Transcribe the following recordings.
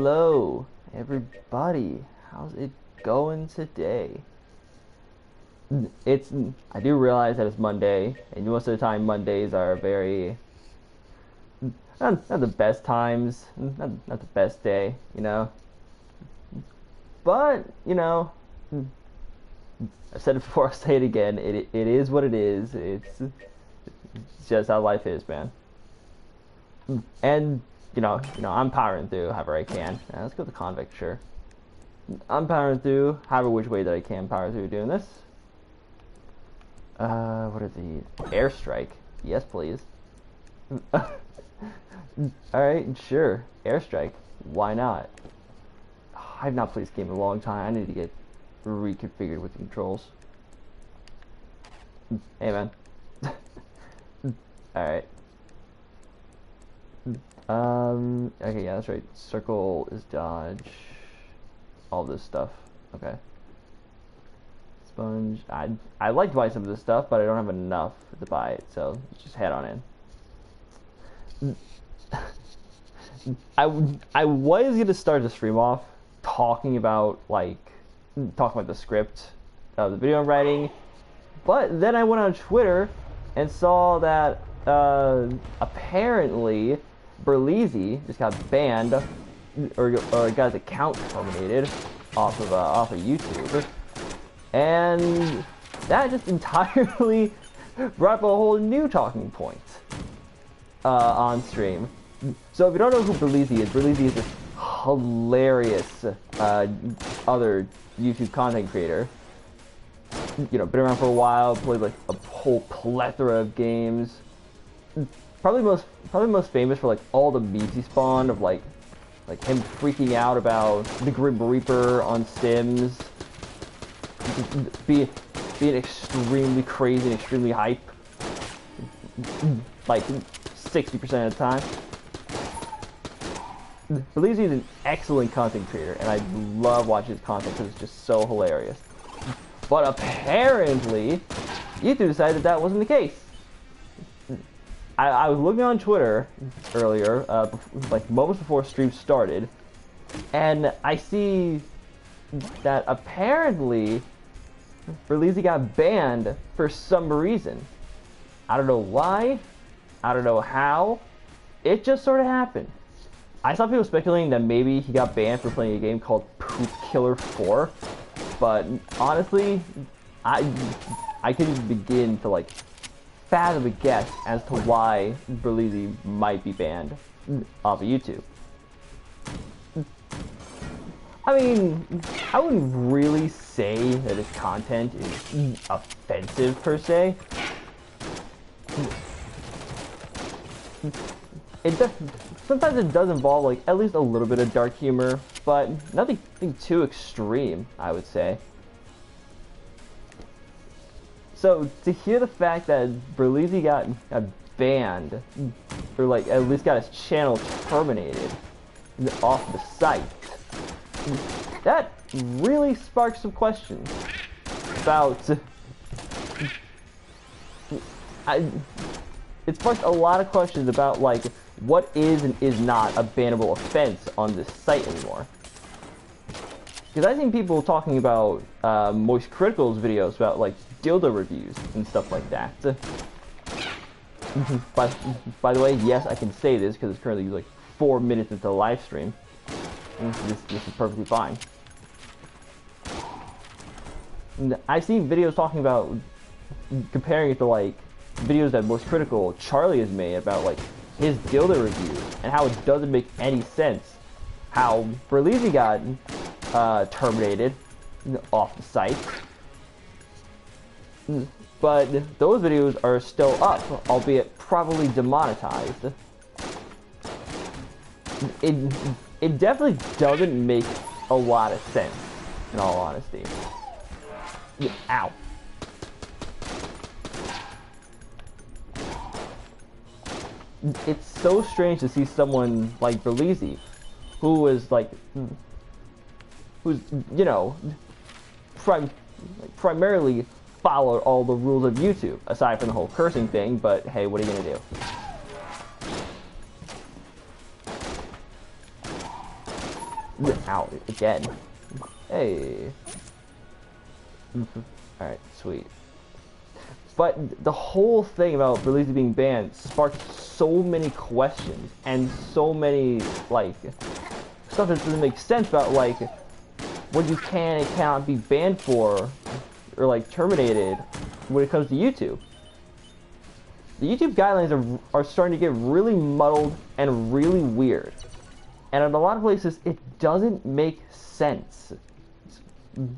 Hello, everybody. How's it going today? It's I do realize that it's Monday, and most of the time Mondays are very not the best times, not the best day, you know. But I've said it before. I'll say it again. It is what it is. It's just how life is, man. And I'm powering through however I can. Let's go with the convict, sure. I'm powering through however which way that I can power through doing this. What are these? Airstrike. Yes, please. Alright, sure. Airstrike. Why not? I've not played this game in a long time. I need to get reconfigured with the controls. Hey, man. Alright. Okay, yeah, that's right. Circle is dodge. All this stuff. Okay. Sponge. I like to buy some of this stuff, but I don't have enough to buy it, so let's just head on in. I was gonna start the stream off talking about the script of the video I'm writing, but then I went on Twitter and saw that apparently Berleezy just got banned or got his account terminated off of YouTube, and that just entirely brought up a whole new talking point on stream. So if you don't know who Berleezy is this hilarious other YouTube content creator. Been around for a while, played like a whole plethora of games. Probably most famous for like all the memes he spawned of like him freaking out about the Grim Reaper on Sims, being extremely crazy and extremely hype, like 60% of the time. Berleezy is an excellent content creator, and I love watching his content because it's just so hilarious. But apparently, YouTube decided that wasn't the case. I was looking on Twitter earlier, like moments before stream started, and I see that apparently Berleezy got banned for some reason. I don't know why, I don't know how, it just sort of happened. I saw people speculating that maybe he got banned for playing a game called Poop Killer 4, but honestly, I couldn't even begin to fathom a guess as to why Berleezy might be banned off of YouTube. I mean, I wouldn't really say that his content is offensive per se. Sometimes it does involve at least a little bit of dark humor, but nothing too extreme, I would say. So to hear the fact that Berleezy got banned, or at least got his channel terminated off the site, that really sparked some questions about. It sparked a lot of questions about what is and is not a bannable offense on this site anymore. Because I've seen people talking about Moist Critical's videos about dildo reviews and stuff like that. By the way, yes, I can say this because it's currently 4 minutes into the live stream. This is perfectly fine. And I've seen videos talking about comparing it to videos that Most Critical Charlie has made about his dildo reviews and how it doesn't make any sense how Berleezy got terminated off the site, but those videos are still up, albeit probably demonetized. It definitely doesn't make a lot of sense, in all honesty. Ow. It's so strange to see someone like Berleezy, who's primarily followed all the rules of YouTube, aside from the whole cursing thing, but hey, what are you gonna do? Ow, again. Hey. Alright, sweet. But the whole thing about Belize being banned sparked so many questions and so many, like, stuff that doesn't make sense about, like, what you can and cannot be banned for, or, like, terminated when it comes to YouTube. The YouTube guidelines are starting to get really muddled and really weird. And in a lot of places, it doesn't make sense,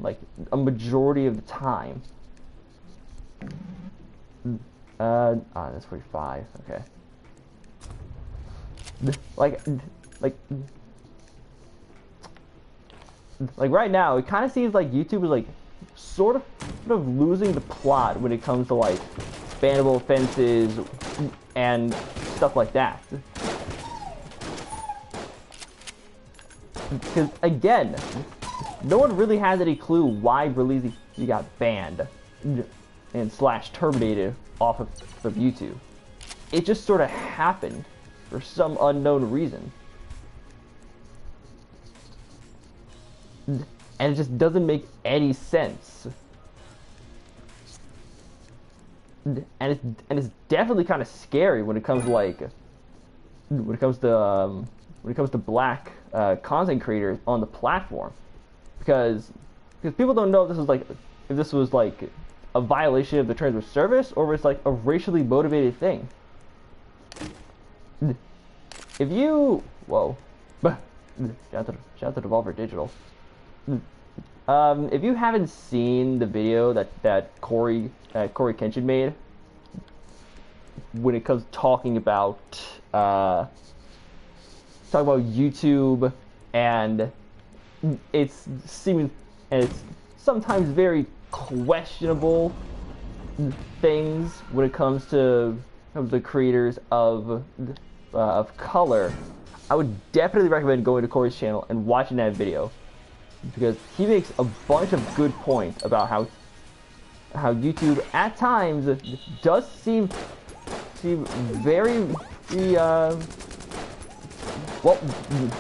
like, a majority of the time. That's 45, okay. Like right now, it kind of seems like YouTube is, like, sort of losing the plot when it comes to, like, bannable offenses and stuff like that. Because, again, no one really has any clue why Belize got banned and / terminated off of YouTube. It just sort of happened for some unknown reason. And it just doesn't make any sense. And it's definitely kind of scary when it comes to, like, when it comes to black content creators on the platform, because people don't know if this was like a violation of the terms of service or if it's like a racially motivated thing. If you shout out to Devolver Digital. If you haven't seen the video that Corey Kenshin made when it comes to talking about YouTube and it's sometimes very questionable things when it comes to the creators of color, I would definitely recommend going to Corey's channel and watching that video, because he makes a bunch of good points about how YouTube at times does seem very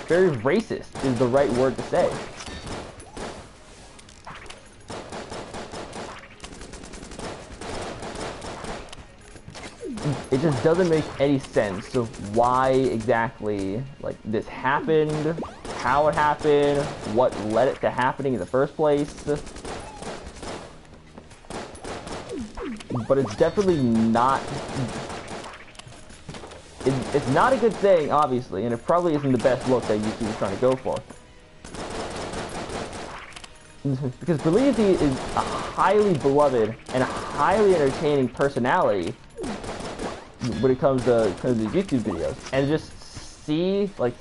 very racist is the right word to say. It just doesn't make any sense of why exactly, like, this happened, how it happened, what led it to happening in the first place. But it's definitely not... It's not a good thing, obviously, and it probably isn't the best look that YouTube is trying to go for. Because Belize is a highly beloved and a highly entertaining personality when it comes to YouTube videos, and just see, like,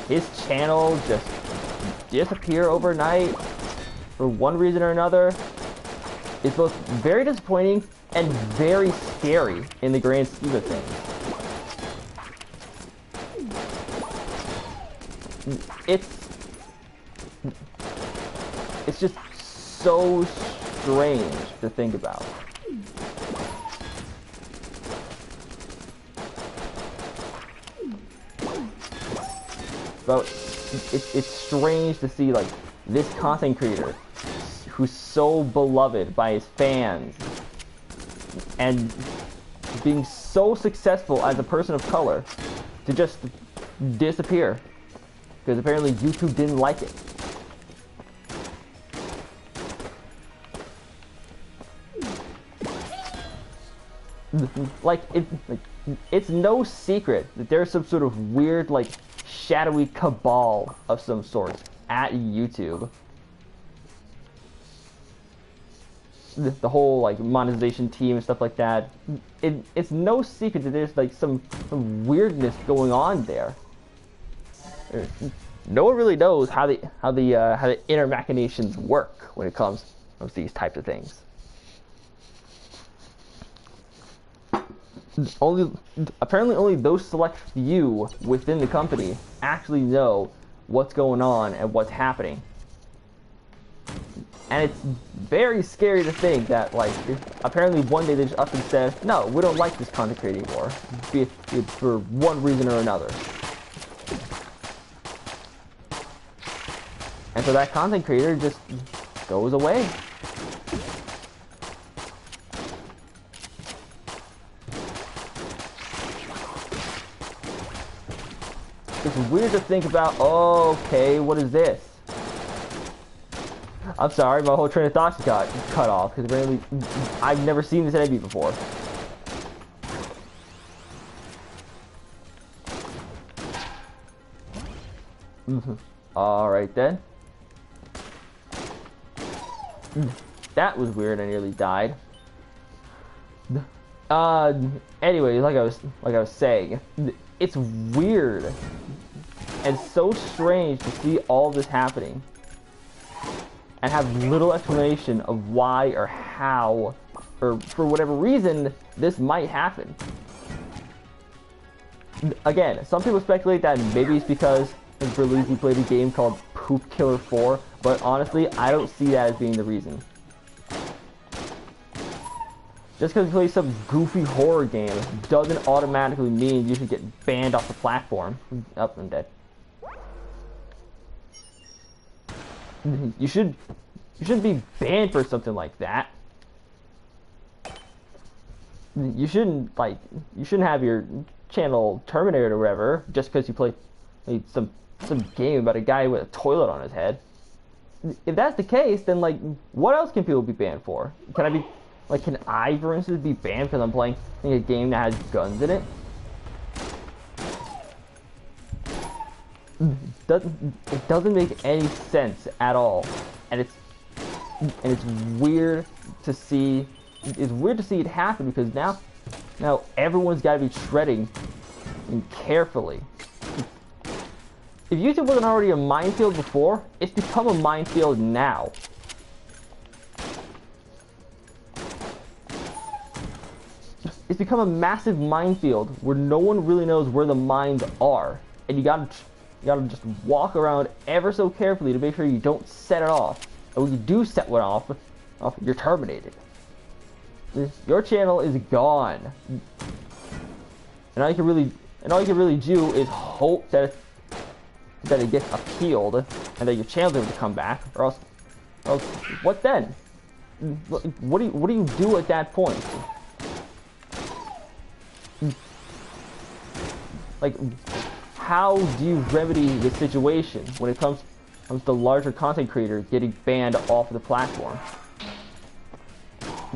his channel just disappear overnight for one reason or another is both very disappointing and very scary in the grand scheme of things. It's just so strange to think about. But it's strange to see, like, this content creator who's so beloved by his fans and being so successful as a person of color to just disappear because apparently YouTube didn't like it. Like, it's no secret that there's some sort of weird, like, shadowy cabal of some sort at YouTube. The whole, like, monetization team and stuff like that. It's no secret that there's, like, some weirdness going on there. No one really knows how the inner machinations work when it comes to these types of things. Apparently only those select few within the company actually know what's going on and what's happening. And it's very scary to think that, like, apparently one day they just up and said, no, we don't like this content creator anymore, be it for one reason or another. And so that content creator just goes away. It's weird to think about, oh, okay, what is this? I'm sorry, my whole train of thoughts got cut off, because apparently I've never seen this enemy before. Alright then. That was weird, I nearly died. Anyway, like I was saying, it's weird and so strange to see all this happening and have little explanation of why or how or for whatever reason this might happen. Again, some people speculate that maybe it's because Berluzzi played a game called Poop Killer 4, but honestly, I don't see that as being the reason. Just because you play some goofy horror game doesn't automatically mean you should get banned off the platform. Oh, I'm dead. You shouldn't be banned for something like that. You shouldn't have your channel terminated or whatever just because you play some game about a guy with a toilet on his head. If that's the case, then like what else can people be banned for? Can I, for instance, be banned because I'm playing a game that has guns in it? It doesn't make any sense at all, and it's weird to see. It's weird to see it happen because now everyone's got to be treading carefully. If YouTube wasn't already a minefield before, it's become a minefield now. It's become a massive minefield where no one really knows where the mines are, and you gotta just walk around ever so carefully to make sure you don't set it off. And when you do set one off, you're terminated. Your channel is gone, and all you can really do is hope that it gets appealed and that your channel's able to come back, or else what then? What do you do at that point? Like, how do you remedy the situation when it comes to larger content creators getting banned off of the platform?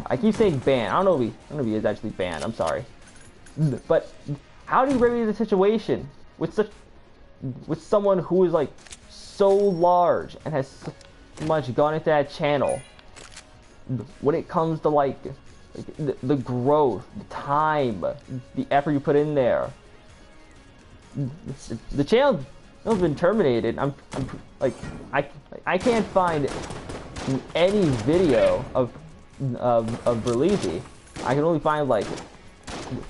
I keep saying banned. I don't know if he is actually banned. I'm sorry, but how do you remedy the situation with someone who is like so large and has so much gone into that channel? When it comes to like the growth, the time, the effort you put in there. The channel has been terminated. I can't find any video of Berluzzi. I can only find like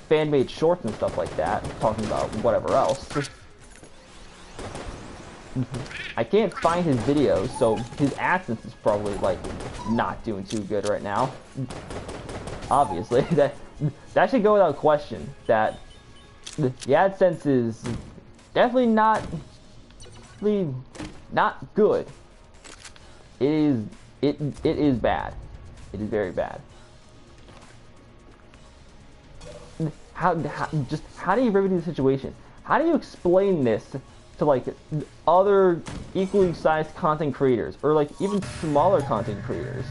fan-made shorts and stuff like that, talking about whatever else. I can't find his videos, so his AdSense is probably like not doing too good right now. Obviously, that should go without question. That the AdSense is definitely not good. It is bad. It is very bad. How do you remedy the situation? How do you explain this to like other equally sized content creators, or like even smaller content creators?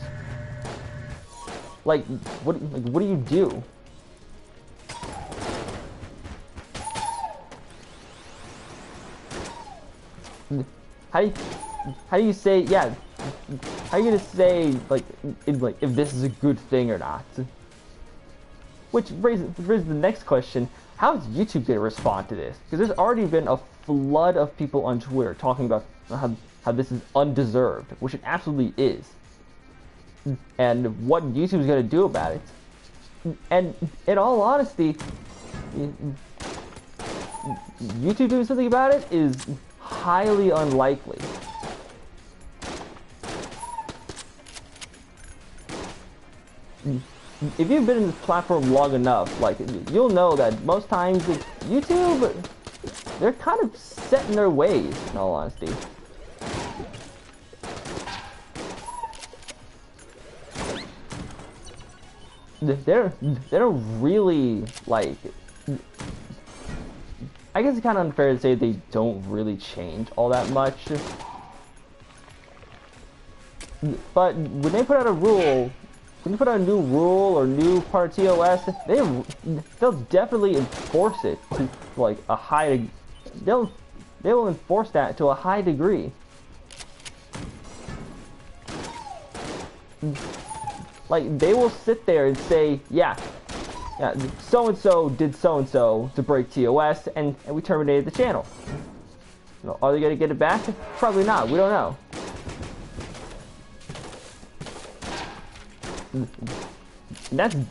Like what do you do? How do you say, yeah, how are you gonna say like if this is a good thing or not? Which raises the next question: how is YouTube gonna respond to this? Because there's already been a flood of people on Twitter talking about how this is undeserved, which it absolutely is, and what YouTube's gonna do about it. And in all honesty, YouTube doing something about it is highly unlikely. If you've been in this platform long enough, like, you'll know that most times YouTube, they're kind of set in their ways, in all honesty. they don't really like. I guess it's kind of unfair to say they don't really change all that much. But when they put out a rule, when you put out a new rule or new part of TOS, they'll definitely enforce it to like a high. They will enforce that to a high degree. Like they will sit there and say, yeah, so and so did so and so to break TOS, and we terminated the channel. You know, are they gonna get it back? Probably not. We don't know. And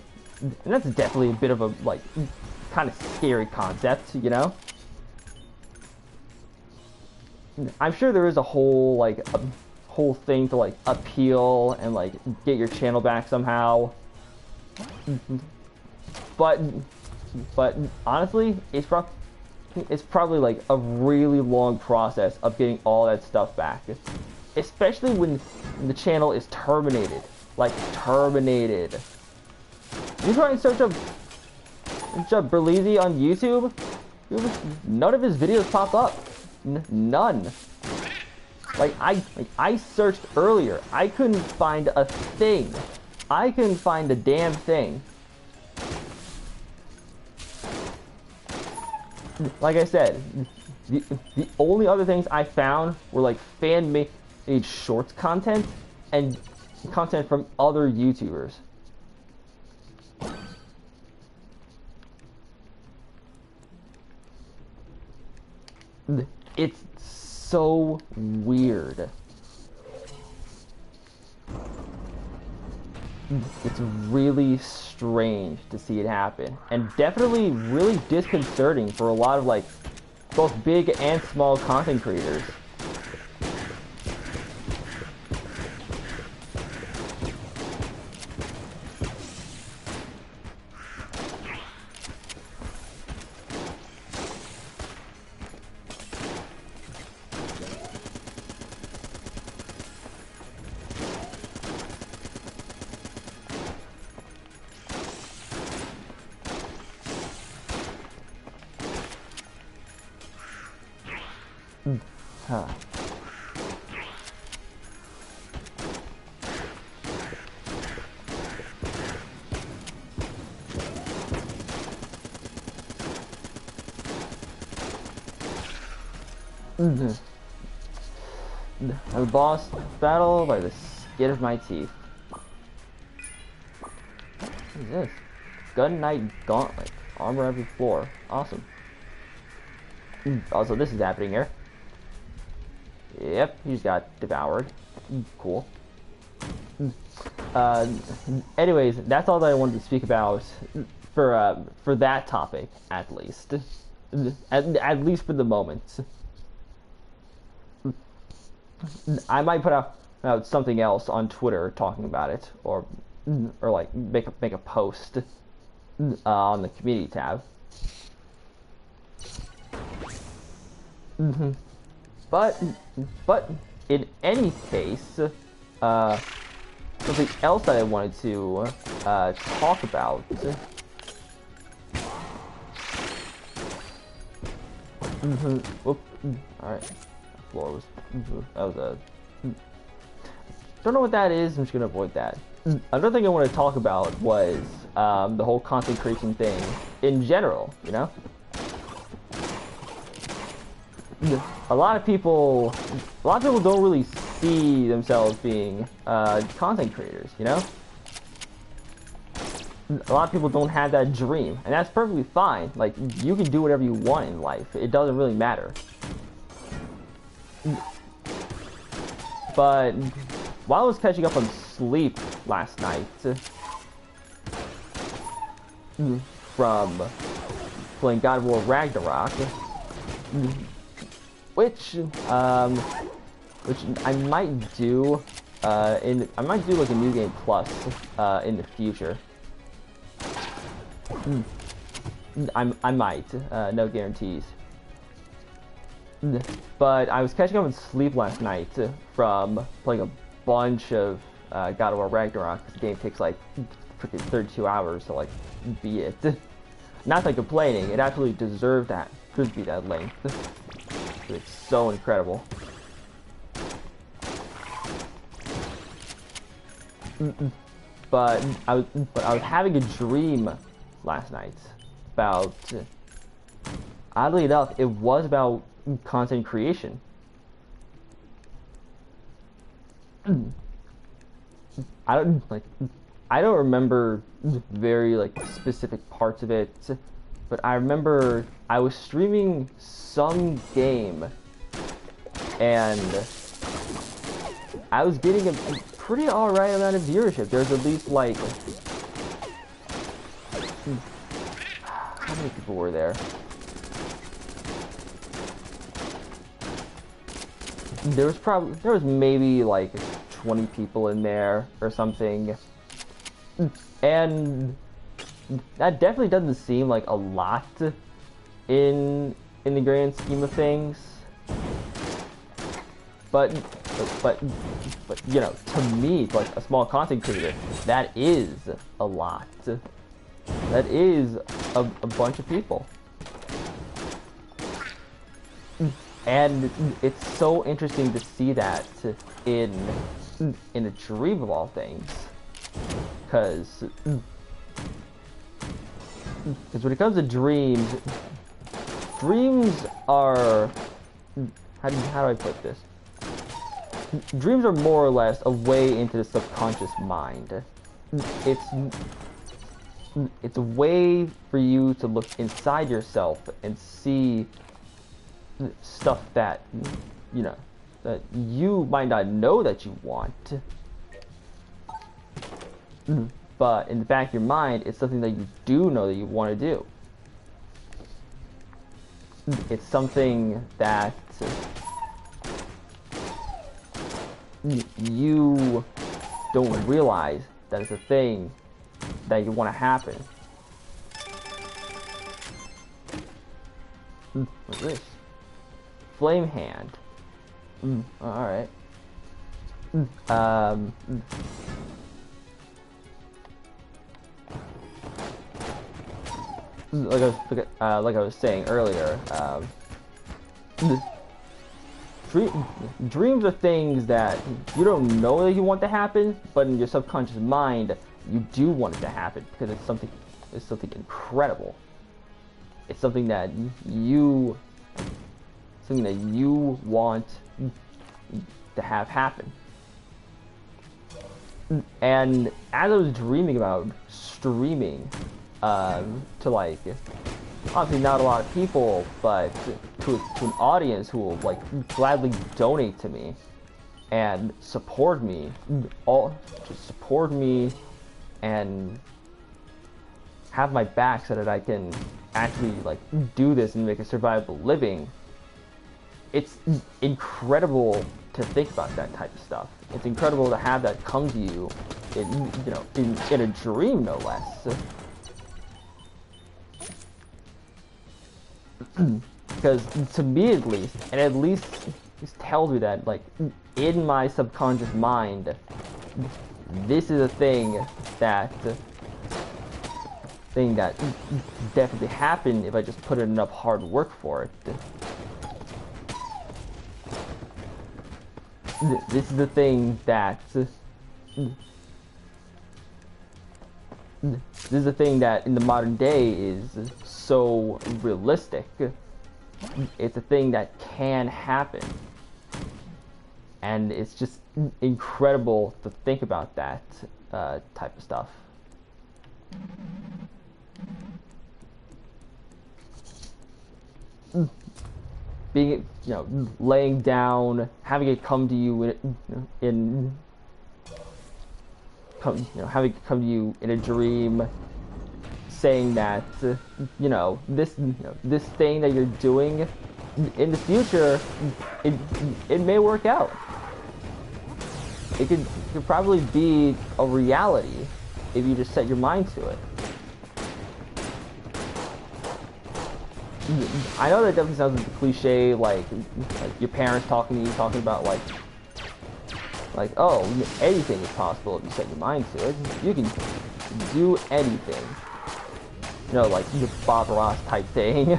that's definitely a bit of a like kind of scary concept, you know. I'm sure there is a whole like a whole thing to like appeal and like get your channel back somehow. But honestly, it's probably like a really long process of getting all that stuff back, especially when the channel is terminated. Like terminated. You try and search up Berlizzi on YouTube, none of his videos pop up. None. Like I searched earlier, I couldn't find a thing. I couldn't find a damn thing. Like I said, the only other things I found were like fan-made shorts content and content from other YouTubers. It's so weird. It's really strange to see it happen, and definitely really disconcerting for a lot of like both big and small content creators. Huh. A boss battle by the skin of my teeth. What is this? Gun Knight Gauntlet. Armor every floor. Awesome. Also, this is happening here. Yep, he just got devoured. Cool. Anyways, that's all that I wanted to speak about for that topic, at least. At least for the moment. I might put out something else on Twitter talking about it, or like make a post on the community tab. But in any case, something else that I wanted to talk about. Whoop. All right. Floor was. That was a. Don't know what that is. I'm just gonna avoid that. Another thing I want to talk about was the whole content creation thing in general. You know. A lot of people don't really see themselves being content creators, you know? A lot of people don't have that dream, and that's perfectly fine. Like, you can do whatever you want in life. It doesn't really matter. But while I was catching up on sleep last night, from playing God of War Ragnarok, which I might do I might do like a new game plus in the future. I might, no guarantees. But I was catching up on sleep last night from playing a bunch of God of War Ragnarok. This game takes like freaking 32 hours to like beat it. Not like complaining, it actually deserved that. Could be that length. It's so incredible. But I was having a dream last night about, oddly enough, it was about content creation. I don't remember very like specific parts of it, but I remember I was streaming some game and I was getting a pretty alright amount of viewership. There's at least like, how many people were there? There was maybe like 20 people in there or something. And that definitely doesn't seem like a lot in the grand scheme of things. But you know, to me, like a small content creator, that is a lot. That is a bunch of people. And it's so interesting to see that in a dream of all things. Because when it comes to dreams are, how do I put this? Dreams are more or less a way into the subconscious mind. It's a way for you to look inside yourself and see stuff that, you know, that you might not know that you want. But in the back of your mind, it's something that you do know that you want to do. It's something that you don't realize that it's a thing that you want to happen. What's this? Flame hand. Alright. Like I was saying earlier, dreams are things that you don't know that you want to happen, but in your subconscious mind, you do want it to happen because it's something incredible. It's something that you want to have happen. And as I was dreaming about streaming to like, obviously not a lot of people, but to an audience who will like gladly donate to me and support me, and have my back so that I can actually like do this and make a survivable living. It's incredible to think about that type of stuff. It's incredible to have that come to you in a dream, no less. Because to me at least, and at least tells me that like in my subconscious mind, this is a thing that definitely happened if I just put in enough hard work for it. This is the thing that in the modern day is so realistic. It's a thing that can happen. And it's just incredible to think about that type of stuff. Being, laying down, having it come to you having it come to you in a dream, saying that this thing that you're doing in the future, it may work out. It could probably be a reality if you just set your mind to it. I know that definitely sounds like a cliche, like your parents talking to you, talking about like, oh, anything is possible if you set your mind to it. do anything. You know, like the Bob Ross type thing.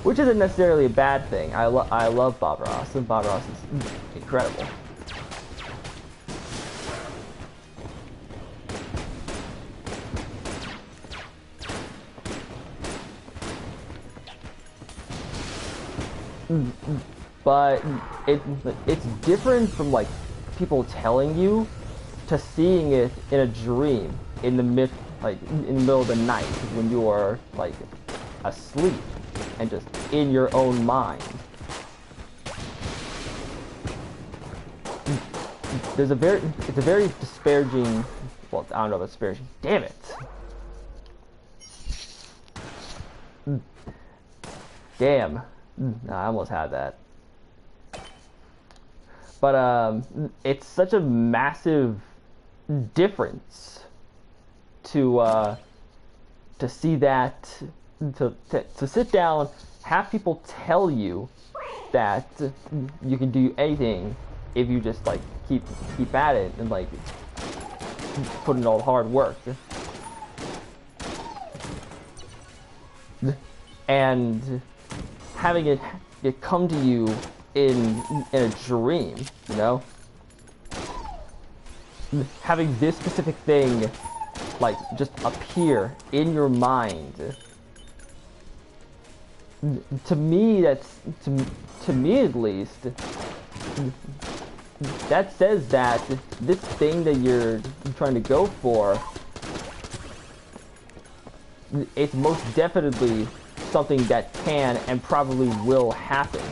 Which isn't necessarily a bad thing. I love Bob Ross, and Bob Ross is incredible. But it's different from like people telling you to seeing it in a dream in the middle of the night when you are like asleep and just in your own mind. It's a very disparaging, well, I don't know if it's disparaging. Damn it. Damn. I almost had that. But it's such a massive difference to see that, to sit down, have people tell you that you can do anything if you just like keep at it and like put in all the hard work. And having it come to you in a dream, you know? Having this specific thing like just appear in your mind. To me, to me at least, that says that this thing that you're trying to go for, it's most definitely something that can and probably will happen.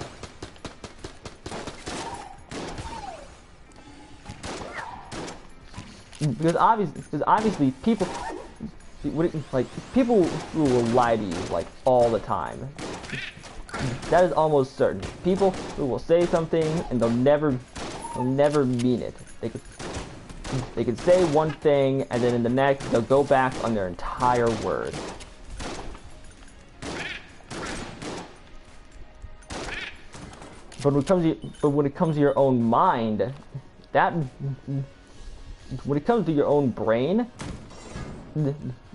Because obviously people will lie to you like all the time. That is almost certain. People who will say something and they'll never mean it. They could say one thing and then in the next they'll go back on their entire word. But when it comes to your own mind, when it comes to your own brain,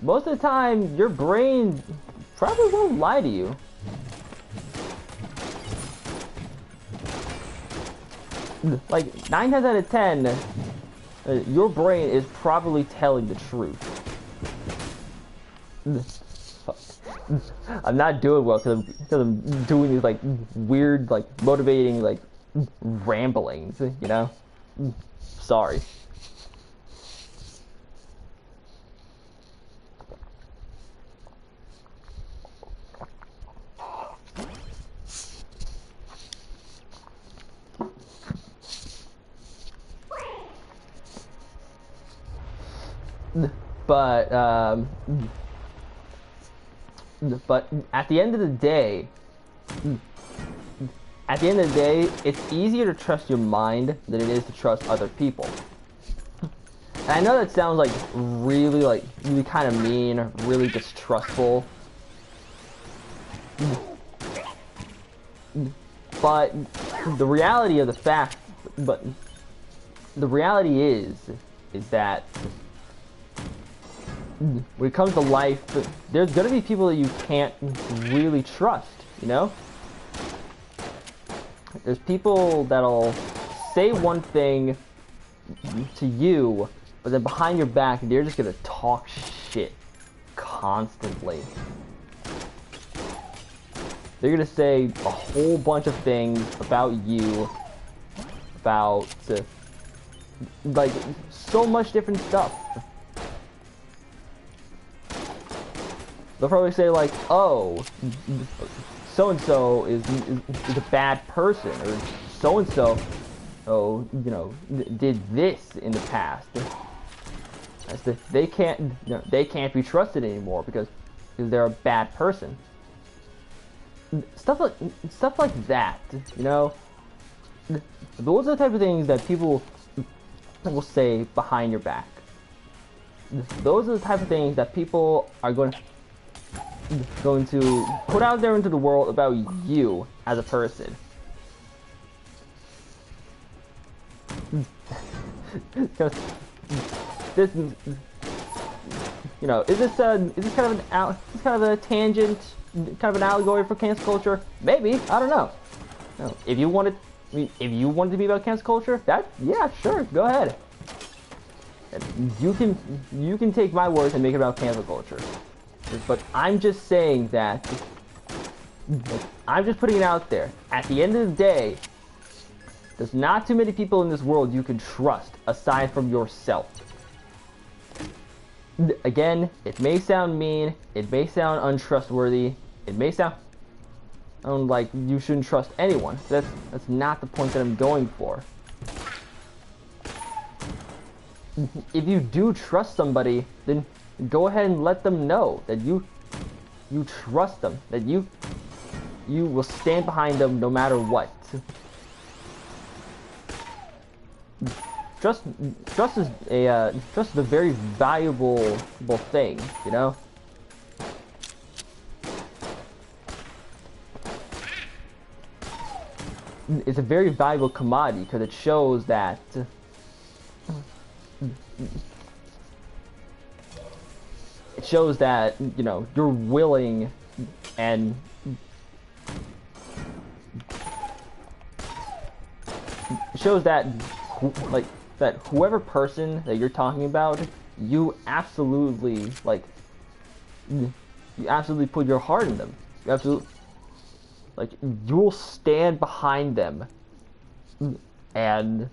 most of the time your brain probably won't lie to you. Like 9 times out of 10, your brain is probably telling the truth. I'm not doing well because I'm doing these like weird, like motivating, like ramblings, you know? Sorry. But at the end of the day, it's easier to trust your mind than it is to trust other people. And I know that sounds like really kind of mean, really distrustful. But the reality is that when it comes to life, there's gonna be people that you can't really trust, you know? There's people that'll say one thing to you, but then behind your back, they're just gonna talk shit constantly. They're gonna say a whole bunch of things about you, about, like, so much different stuff. They'll probably say like, oh, so-and-so is a bad person, or so-and-so, oh, you know, did this in the past. They can't be trusted anymore because they're a bad person. Stuff like that, you know? Those are the type of things that people will say behind your back. Those are the type of things that people are going to put out there into the world about you as a person. Because you know, is this kind of a tangent, kind of an allegory for cancel culture? Maybe, I don't know. No, if you wanted, I mean, if you wanted to be about cancel culture, yeah, sure, go ahead. You can take my words and make it about cancel culture. But I'm just saying that, I'm just putting it out there. At the end of the day, there's not too many people in this world you can trust aside from yourself. Again, it may sound mean, it may sound untrustworthy, it may sound like you shouldn't trust anyone. That's not the point that I'm going for. If you do trust somebody, then go ahead and let them know that you trust them, that you will stand behind them no matter what. Trust is a very valuable thing, you know. It's a very valuable commodity because it shows that you know you're willing and it shows that that whoever person that you're talking about, you absolutely put your heart in them. You absolutely you'll stand behind them, and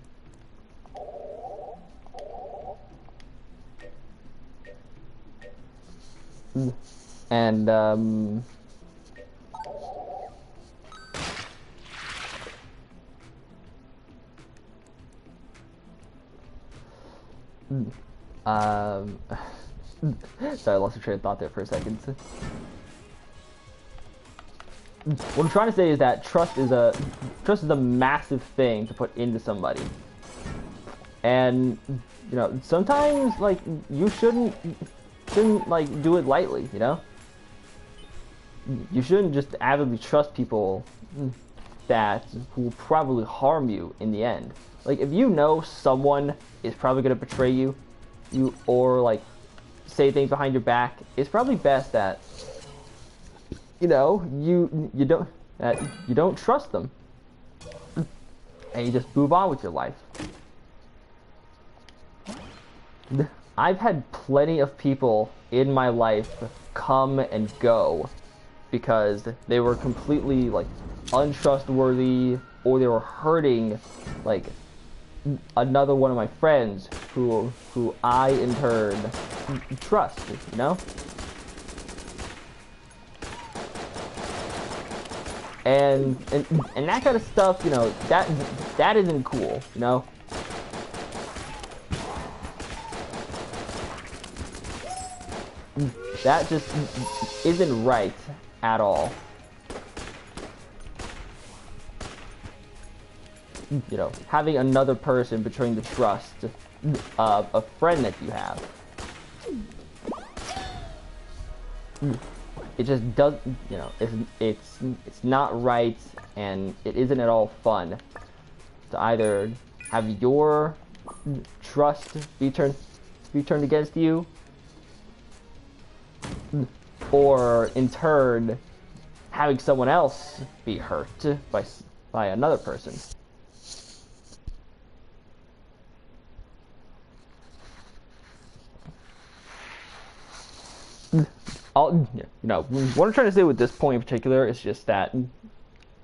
sorry, I lost a train of thought there for a second. What I'm trying to say is that trust is a massive thing to put into somebody, and you know sometimes you shouldn't do it lightly. You know, you shouldn't just avidly trust people who will probably harm you in the end. Like if you know someone is probably gonna betray you, or say things behind your back, it's probably best that you know you don't trust them, and you just move on with your life. I've had plenty of people in my life come and go because they were completely untrustworthy, or they were hurting another one of my friends who I in turn trust, you know? And that kind of stuff, you know, that isn't cool, you know? That just isn't right at all. You know, having another person betraying the trust of a friend that you have. It just does, you know, it's not right, and it isn't at all fun to either have your trust be turned against you, or in turn having someone else be hurt by another person. You know, what I'm trying to say with this point in particular is just that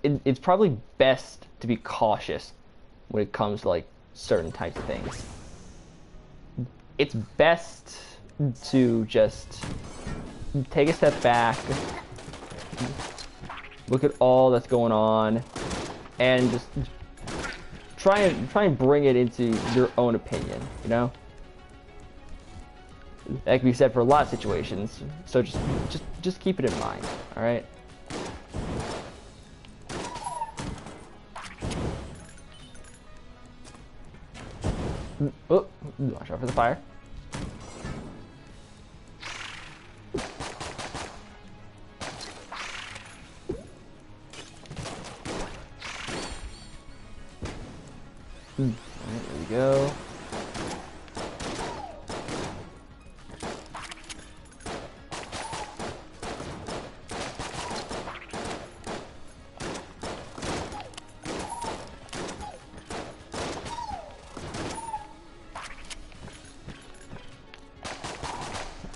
it's probably best to be cautious when it comes to certain types of things. It's best to just take a step back, look at all that's going on, and just try and bring it into your own opinion, you know? That can be said for a lot of situations, so just keep it in mind, all right? Oh, watch out for the fire. All right, there we go.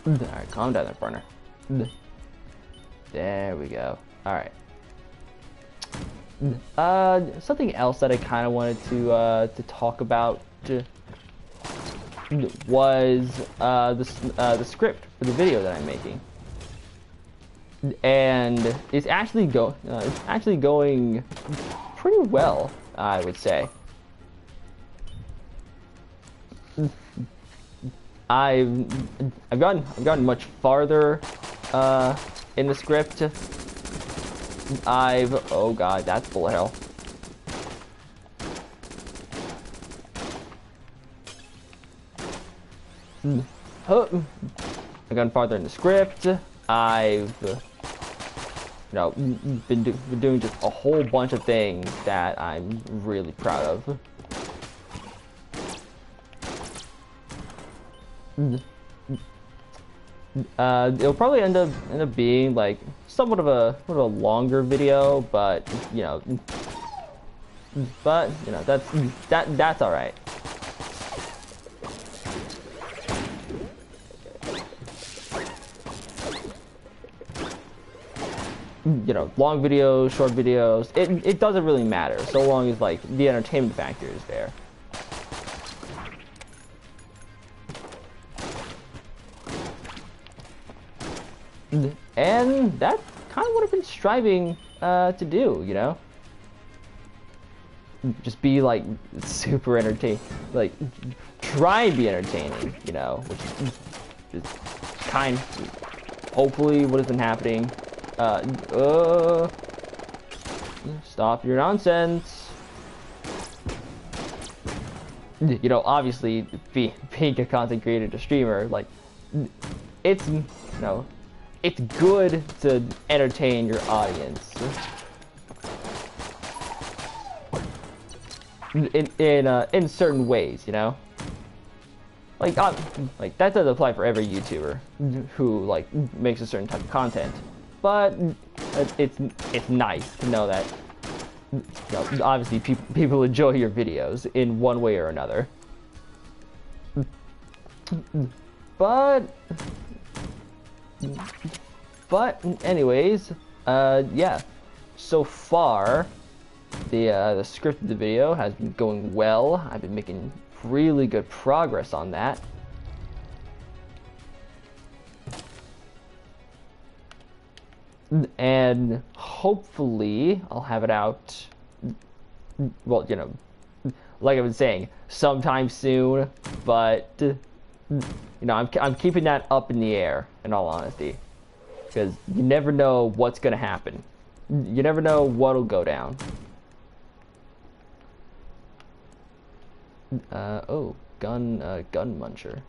Alright, calm down there, partner. There we go. Alright. Something else that I kind of wanted to talk about was the script for the video that I'm making, and it's actually going pretty well, I would say. I've gotten much farther in the script. Oh god, that's full of hell. I've gotten farther in the script. I've been doing just a whole bunch of things that I'm really proud of. It'll probably end up being like somewhat of a longer video, but that's all right. Long videos, short videos, it doesn't really matter so long as like the entertainment factor is there. And that's kind of what I've been striving to do, just be like super entertaining, like try and be entertaining, which is kind hopefully what has been happening. Stop your nonsense. Obviously being a content creator to streamer, like it's it's good to entertain your audience in certain ways, like that does apply for every YouTuber who like makes a certain type of content, but it's nice to know that obviously people enjoy your videos in one way or another. But anyways, yeah. So far, the script of the video has been going well. I've been making really good progress on that. And hopefully, I'll have it out. Well, like I've been saying, sometime soon. But I'm keeping that up in the air, in all honesty, because you never know what's gonna happen. You never know what'll go down. Oh, gun muncher.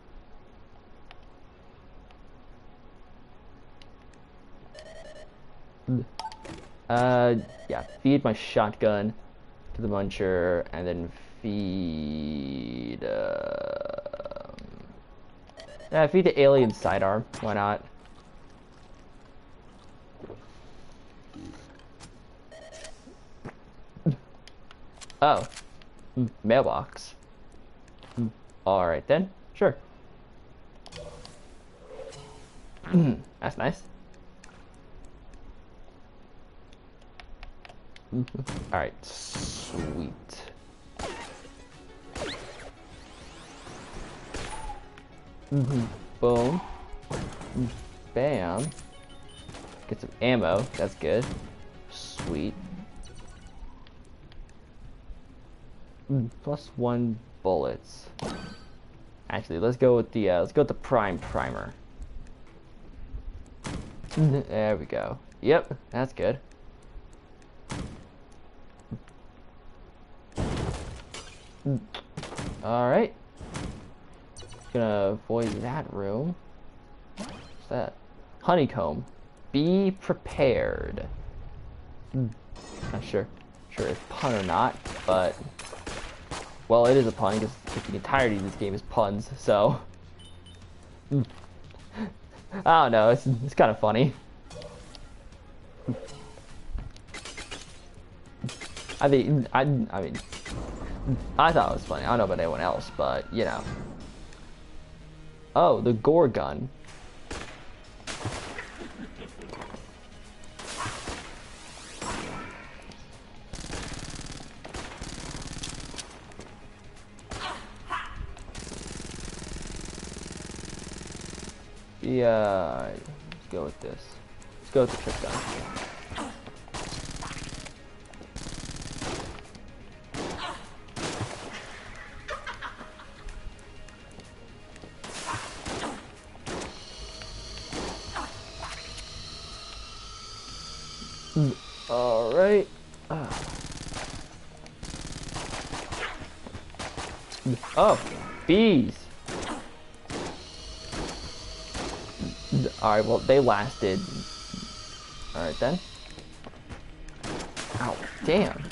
Yeah, feed my shotgun to the muncher, and then feed feed the alien sidearm. Why not? Oh, mailbox. All right then, sure. That's nice. All right, sweet. Boom. Bam. Get some ammo. That's good. Sweet. +1 bullets. Actually, let's go with the prime primer. There we go. Yep, that's good. All right. Gonna avoid that room. What's that? Honeycomb. Be prepared. Not sure if pun or not, but well, it is a pun because the entirety of this game is puns. So I don't know. It's kind of funny. I mean, I thought it was funny. I don't know about anyone else, but Oh, the gore gun. Yeah, let's go with this. Let's go with the trick gun. All right. Oh, bees. All right. Well, they lasted. All right then. Ow! Damn.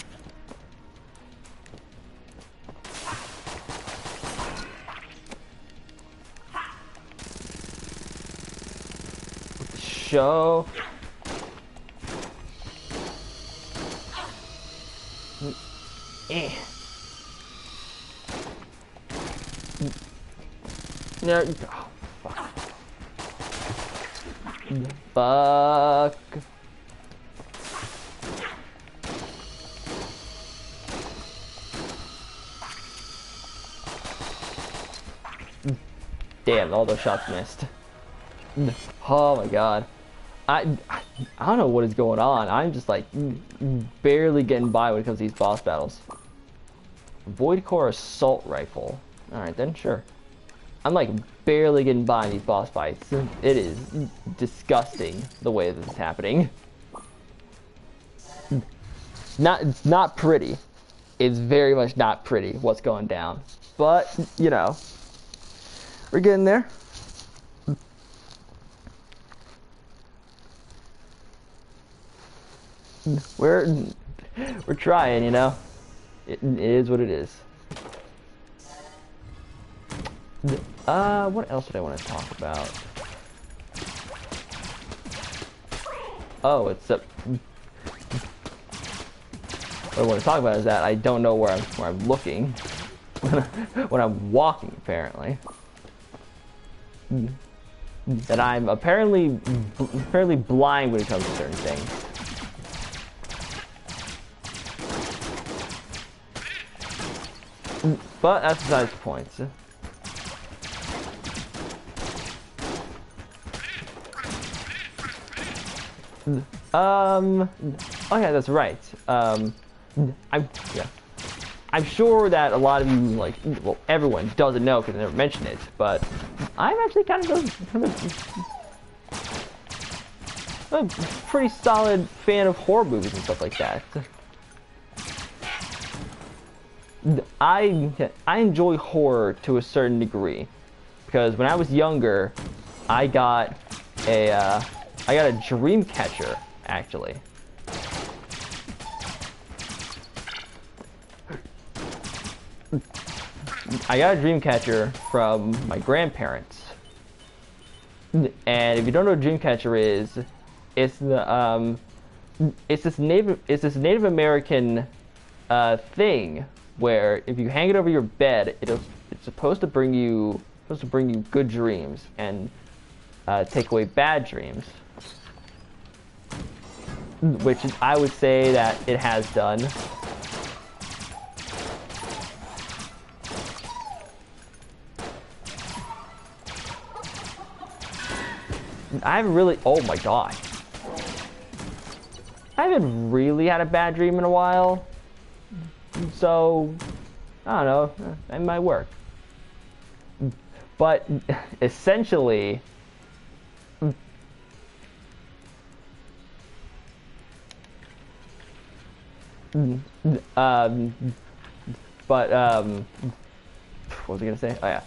Show. Eh. No. Oh, fuck. Fuck. Damn, all those shots missed. Oh my god. I don't know what is going on. I'm just like barely getting by when it comes to these boss battles. Void Core Assault Rifle. Alright then, sure. I'm like barely getting by in these boss fights. It is disgusting the way this is happening. It's not pretty. It's very much not pretty what's going down. But, you know, we're getting there. We're trying, you know. It is what it is. What else did I want to talk about? Oh, it's a. What I want to talk about is that I don't know where I'm looking when I'm walking. Apparently, that I'm apparently fairly blind when it comes to certain things. But that's besides the point. Oh yeah, that's right. I'm sure that a lot of you, like, well, everyone doesn't know because I never mentioned it, but I'm actually kind of a pretty solid fan of horror movies and stuff like that. I enjoy horror to a certain degree because when I was younger, I got a dream catcher actually. I got a dream catcher from my grandparents, and if you don't know what a dream catcher is, it's this Native American thing where if you hang it over your bed, it's supposed to bring you good dreams and take away bad dreams, which I would say that it has done. I haven't really. Oh my god. I haven't really had a bad dream in a while. So, I don't know, it might work. But essentially, what was I gonna say? Oh yeah.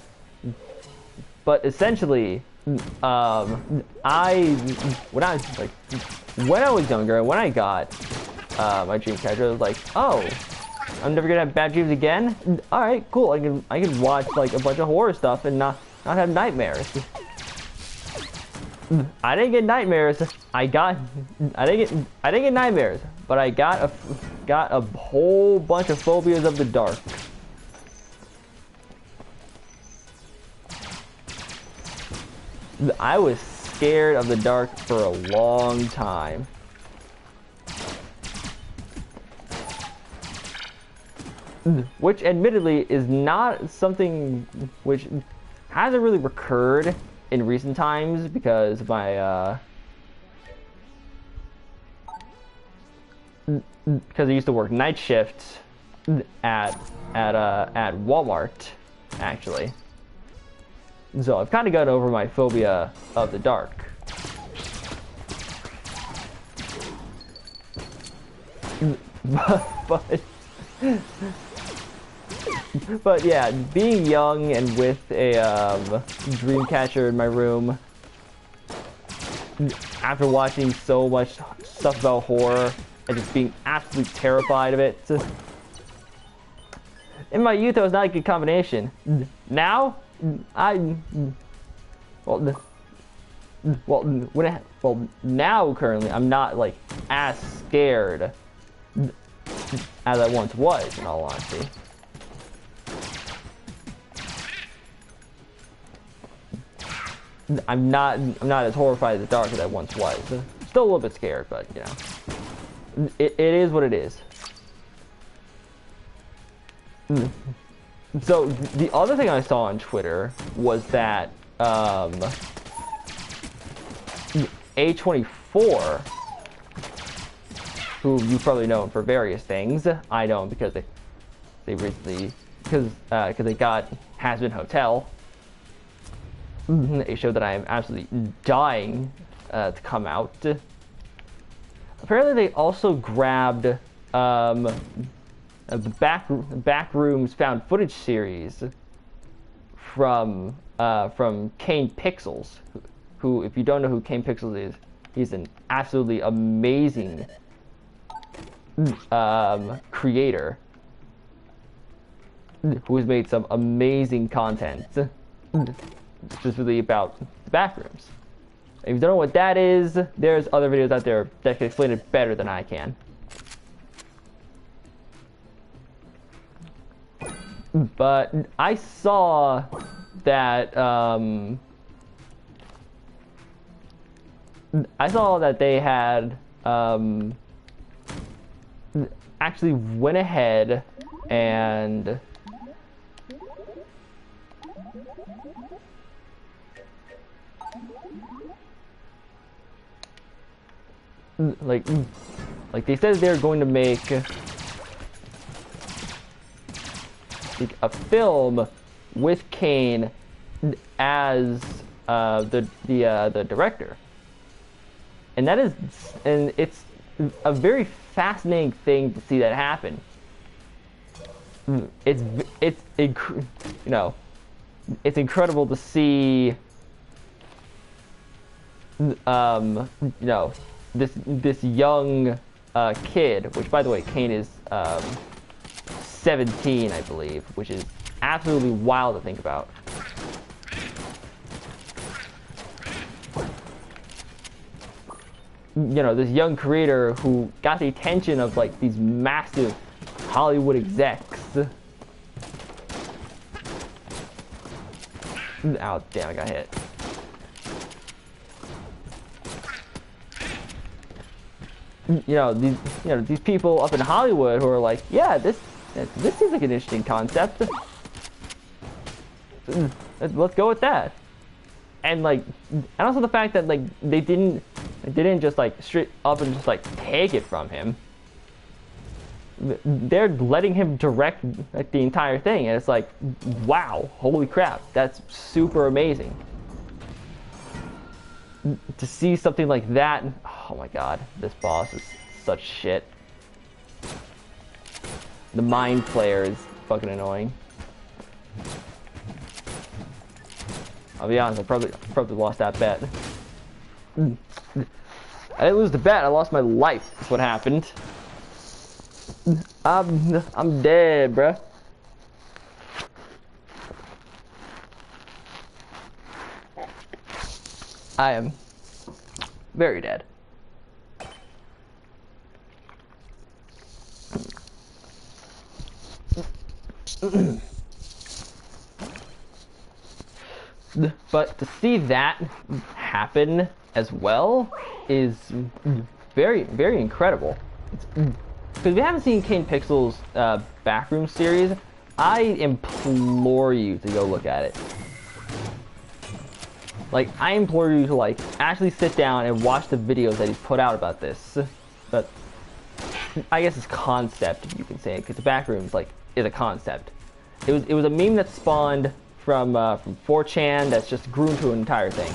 But essentially, when I was younger, when I got my dream catcher, I was like, oh, I'm never gonna have bad dreams again. All right, cool. I can watch like a bunch of horror stuff and not have nightmares. I didn't get nightmares. I didn't get nightmares, but I got a whole bunch of phobias of the dark. I was scared of the dark for a long time. Which admittedly is not something which hasn't really recurred in recent times because my because I used to work night shift at Walmart, actually. So I've kind of gotten over my phobia of the dark. But yeah, being young and with a dream catcher in my room, after watching so much stuff about horror and just being absolutely terrified of it. In my youth, that was not a good combination. Now, now currently, I'm not like as scared as I once was, in all honesty. I'm not as horrified of the dark as I once was. Still a little bit scared, but you know, it is what it is. So the other thing I saw on Twitter was that A24, who you probably know for various things. I know because they recently because they got Has-Been Hotel. A show that I am absolutely dying to come out. Apparently, they also grabbed the Backrooms found footage series from Kane Pixels, who, if you don't know who Kane Pixels is, he's an absolutely amazing creator who has made some amazing content, specifically about the Backrooms. If you don't know what that is, there's other videos out there that can explain it better than I can. But I saw that they had actually went ahead and like they said they're going to make a film with Kane as the director, and it's a very fascinating thing to see that happen. It's incredible to see this young kid, which by the way Kane is 17, I believe, which is absolutely wild to think about. This young creator who got the attention of like these massive Hollywood execs. Oh damn, I got hit. These people up in Hollywood who are like, yeah, this seems like an interesting concept. Let's go with that. And also the fact that they didn't just straight up and just take it from him. They're letting him direct the entire thing, and it's like, wow, holy crap, that's super amazing. To see something like that, oh my god, this boss is such shit. The Mind Flayer is fucking annoying. I'll be honest, I probably lost that bet. I didn't lose the bet, I lost my life. That's what happened. I'm dead, bruh. I am very dead. But to see that happen as well is very, very incredible. Because if you haven't seen Kane Pixels' Backroom series, I implore you to go look at it. Like, I implore you to, like, actually sit down and watch the videos that he's put out about this. But I guess it's concept, you can say, because the Backrooms, like, is a concept. It was a meme that spawned from 4chan that's just grew into an entire thing.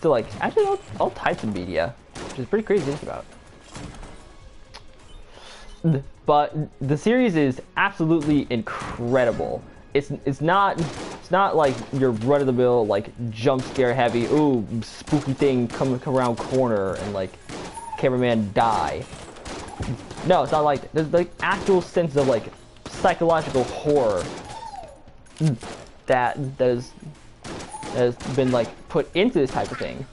So, like, actually all types of media, which is pretty crazy to think about. But the series is absolutely incredible. It's not like your run-of-the-mill, like, jump scare heavy, ooh, spooky thing come around corner and, like, cameraman die. No, it's not like that. There's, like, actual sense of, like, psychological horror that has been, like, put into this type of thing.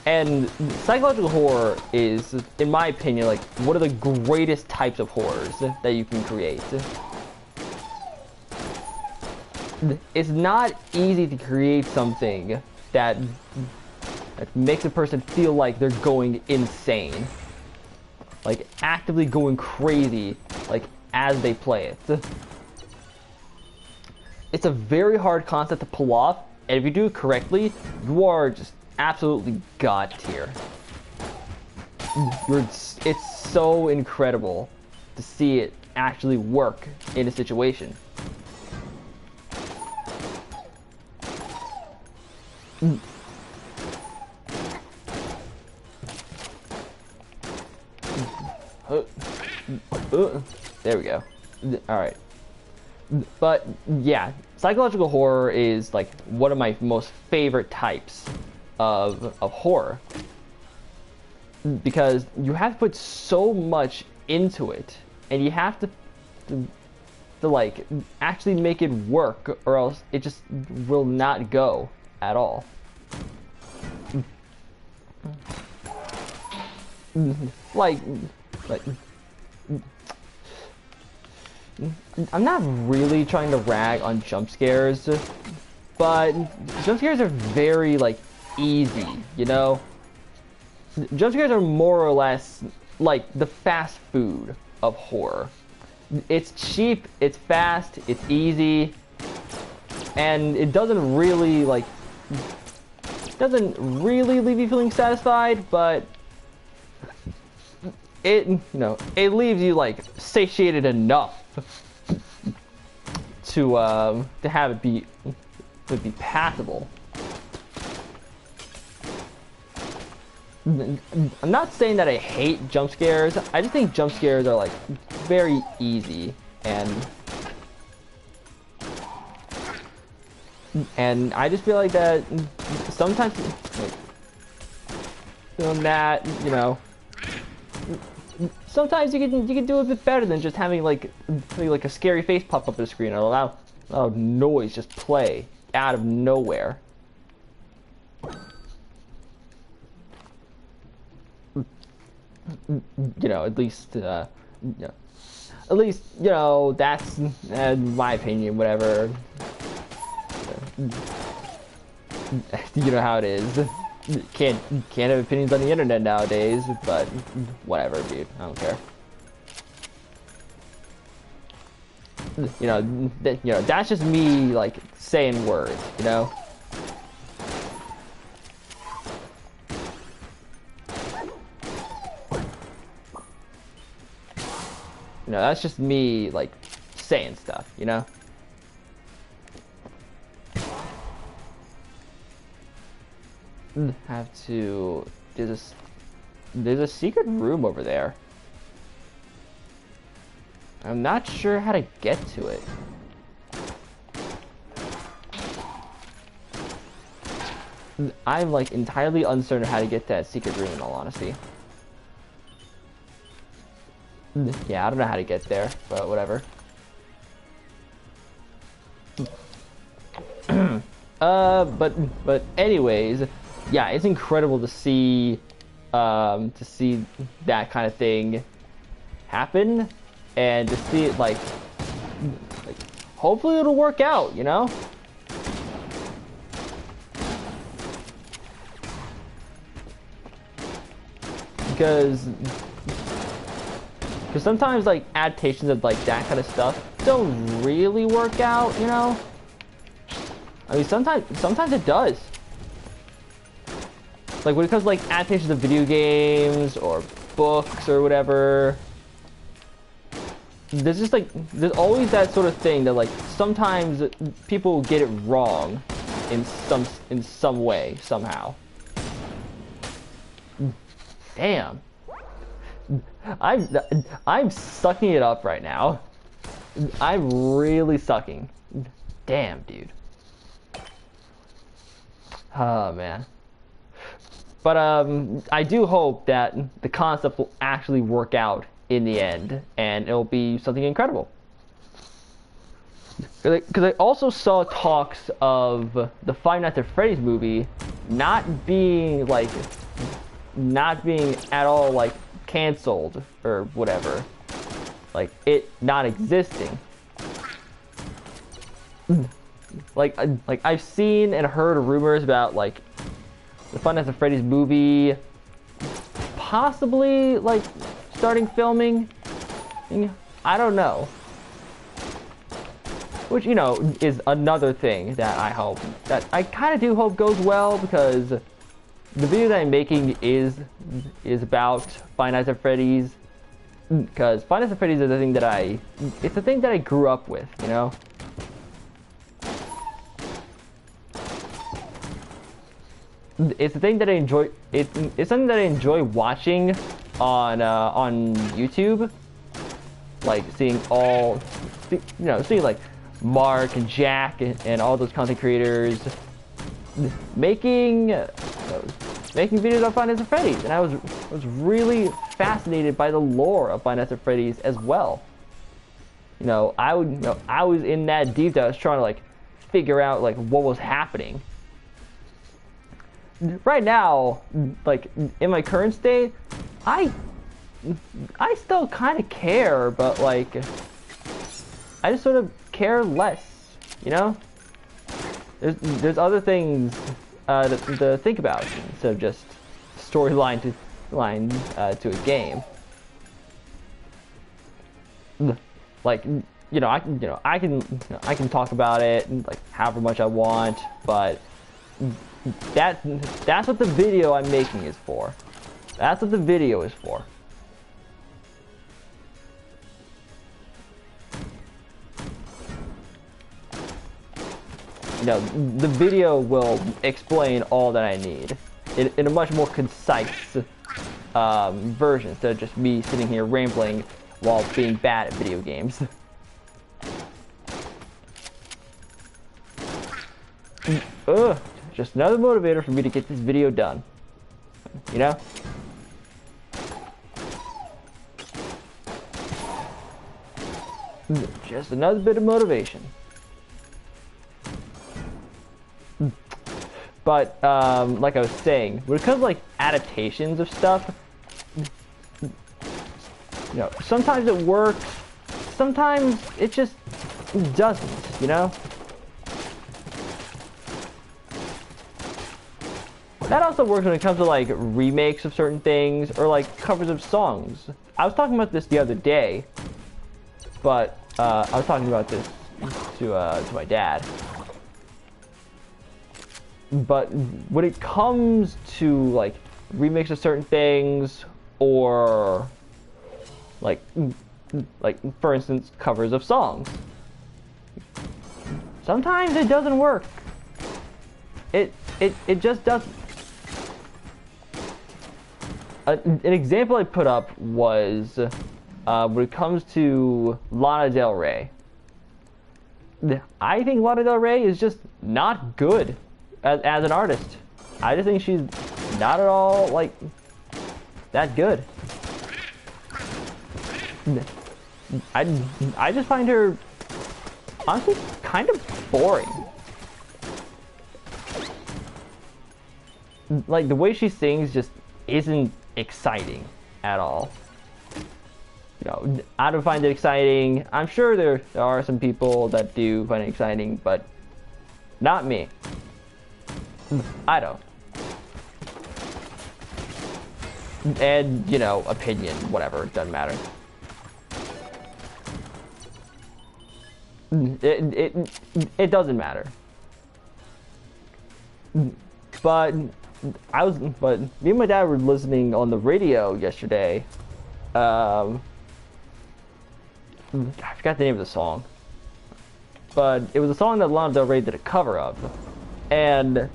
And psychological horror is, in my opinion, like, one of the greatest types of horrors that you can create. It's not easy to create something that makes a person feel like they're going insane. Like, actively going crazy, like, as they play it. It's a very hard concept to pull off, and if you do it correctly, you are just absolutely god tier. It's so incredible to see it actually work in a situation. There we go. Alright. But, yeah, psychological horror is, like, one of my most favorite types of horror. Because you have to put so much into it, and you have to like, actually make it work, or else it just will not go at all. Like, I'm not really trying to rag on jump scares, but jump scares are very, like, easy, you know? Jump scares are more or less like the fast food of horror. It's cheap, it's fast, it's easy, and it doesn't really, like, leave you feeling satisfied, but it, you know, it leaves you, like, satiated enough to have it be passable. I'm not saying that I hate jump scares. I just think jump scares are, like, very easy, and I just feel like that sometimes, like, doing that, you know, sometimes you can do a bit better than just having, like a scary face pop up on the screen and allow noise just play out of nowhere. You know, at least, you know, that's my opinion, whatever. You know how it is. Can't have opinions on the internet nowadays, but whatever, dude. I don't care. You know, that's just me, like, saying words, you know? You know, that's just me, like, saying stuff, you know? Have to... There's a secret room over there. I'm not sure how to get to it. I'm, like, entirely uncertain how to get to that secret room, in all honesty. Yeah, I don't know how to get there, but whatever. But anyways, yeah, it's incredible to see that kind of thing happen, and to see it, like hopefully it'll work out, you know? Because sometimes, like, adaptations of, like, that kind of stuff don't really work out, you know? I mean, sometimes it does. Like when it comes to like adaptations of video games or books or whatever, there's just like there's always that sort of thing that like sometimes people get it wrong in some way somehow. Damn. I'm sucking it up right now. I'm really sucking. Damn, dude. Oh man. But I do hope that the concept will actually work out in the end, and it'll be something incredible. Because I also saw talks of the Five Nights at Freddy's movie not being at all like canceled or whatever, like it not existing. Like I've seen and heard rumors about like the Five Nights at Freddy's movie possibly like starting filming. I don't know. Which, you know, is another thing that I kind of do hope goes well, because the video that I'm making is about Five Nights at Freddy's. Because Five Nights at Freddy's is the thing that it's the thing that I grew up with, you know? It's the thing that I enjoy. It's something that I enjoy watching on YouTube, like seeing like Mark and Jack and all those content creators making videos on Five Nights at Freddy's, and I was really fascinated by the lore of Five Nights at Freddy's as well. You know, I was in that deep that I was trying to like figure out like what was happening. Right now, like in my current state, I still kind of care, but like I just sort of care less, you know? There's other things to think about instead of just storyline to a game. Like, you know, I can talk about it like however much I want, but that's what the video I'm making is for. That's what the video is for. You know, the video will explain all that I need in a much more concise version, instead of just me sitting here rambling while being bad at video games. Ugh. Just another motivator for me to get this video done. You know? Just another bit of motivation. But, like I was saying, when it comes to, like, adaptations of stuff, you know, sometimes it works, sometimes it just doesn't, you know? That also works when it comes to like remakes of certain things or like covers of songs. I was talking about this the other day, but I was talking about this to my dad. But when it comes to like remakes of certain things, or like for instance covers of songs, sometimes it doesn't work. It just doesn't. An example I put up was when it comes to Lana Del Rey. I think Lana Del Rey is just not good as an artist. I just think she's not at all like that good. I just find her honestly kind of boring. Like the way she sings just isn't exciting at all. You know, I don't find it exciting. I'm sure there are some people that do find it exciting, but not me. I don't. And, you know, opinion, whatever, it doesn't matter. It doesn't matter. But but me and my dad were listening on the radio yesterday. I forgot the name of the song, but it was a song that Lana Del Rey did a cover of, and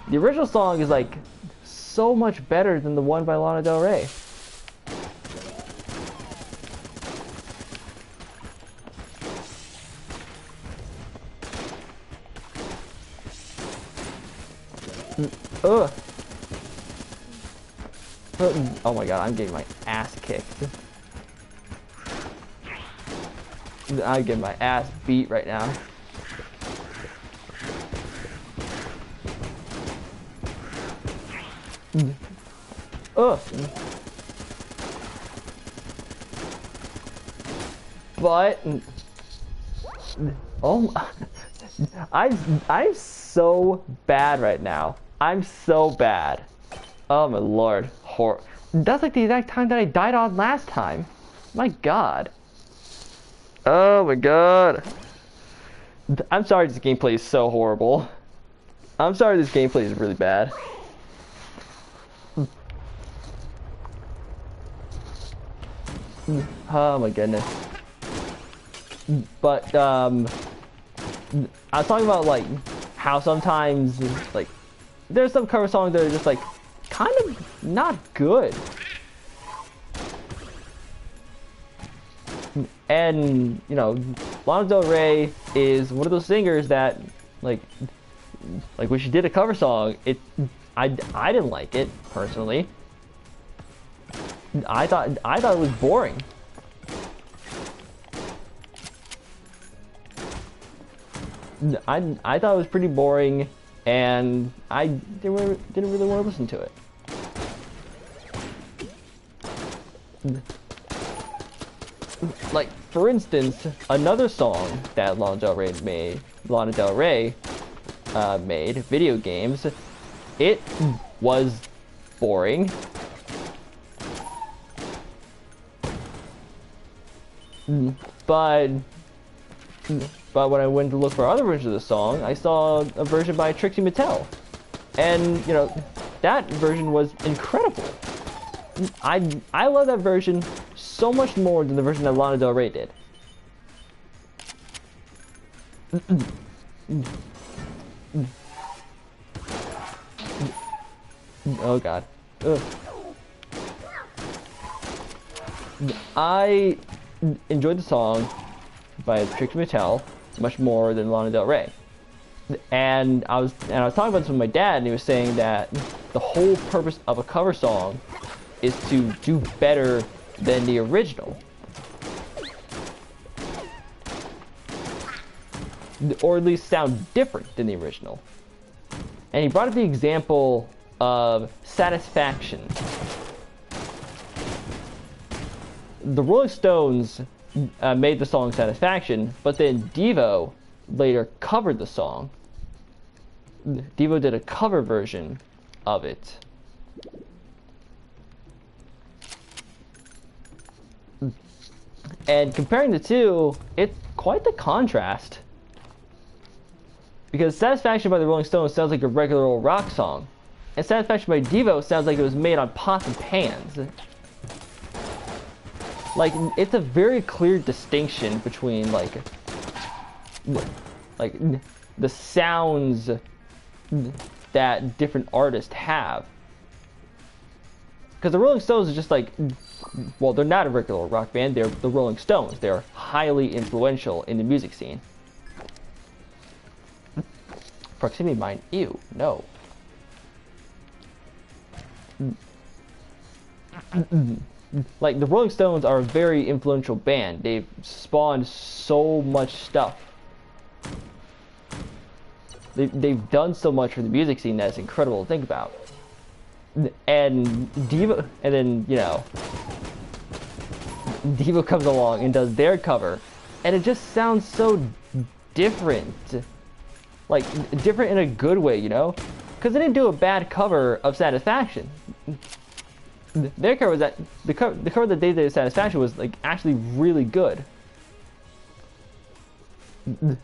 the original song is like so much better than the one by Lana Del Rey. Ugh. Oh my god, I'm getting my ass kicked. I'm getting my ass beat right now. Ugh. But oh, I'm so bad right now. I'm so bad. Oh my lord. That's like the exact time that I died on last time. My god. Oh my god. I'm sorry this gameplay is so horrible. I'm sorry this gameplay is really bad. Oh my goodness. But I was talking about like how sometimes like there's some cover songs that are just like kind of not good. And you know, Lana Del Rey is one of those singers that like when she did a cover song, I didn't like it personally. I thought it was boring. I thought it was pretty boring, and I didn't really want to listen to it. Like for instance, another song that Lana Del Rey made, video games. It was boring. But when I went to look for other versions of the song, I saw a version by Trixie Mattel, and you know, that version was incredible. I love that version so much more than the version that Lana Del Rey did. Oh god. Ugh. I enjoyed the song by Trixie Mattel much more than Lana Del Rey. And I was talking about this with my dad, and he was saying that the whole purpose of a cover song is to do better than the original. Or at least sound different than the original. And he brought up the example of Satisfaction. The Rolling Stones made the song Satisfaction, but then Devo later covered the song. Devo did a cover version of it. And comparing the two, it's quite the contrast. Because Satisfaction by the Rolling Stones sounds like a regular old rock song, and Satisfaction by Devo sounds like it was made on pots and pans. Like, it's a very clear distinction between like the sounds that different artists have. Because the Rolling Stones is just like, well, they're not a regular rock band, they're the Rolling Stones. They're highly influential in the music scene. Proximity mine, ew, no. Like, the Rolling Stones are a very influential band. They've spawned so much stuff. They've done so much for the music scene that's incredible to think about. And Devo, and then, you know, Devo comes along and does their cover, and it just sounds so different. Like, different in a good way, you know? Because they didn't do a bad cover of Satisfaction. Their cover was that the cover that they did of Satisfaction was like actually really good.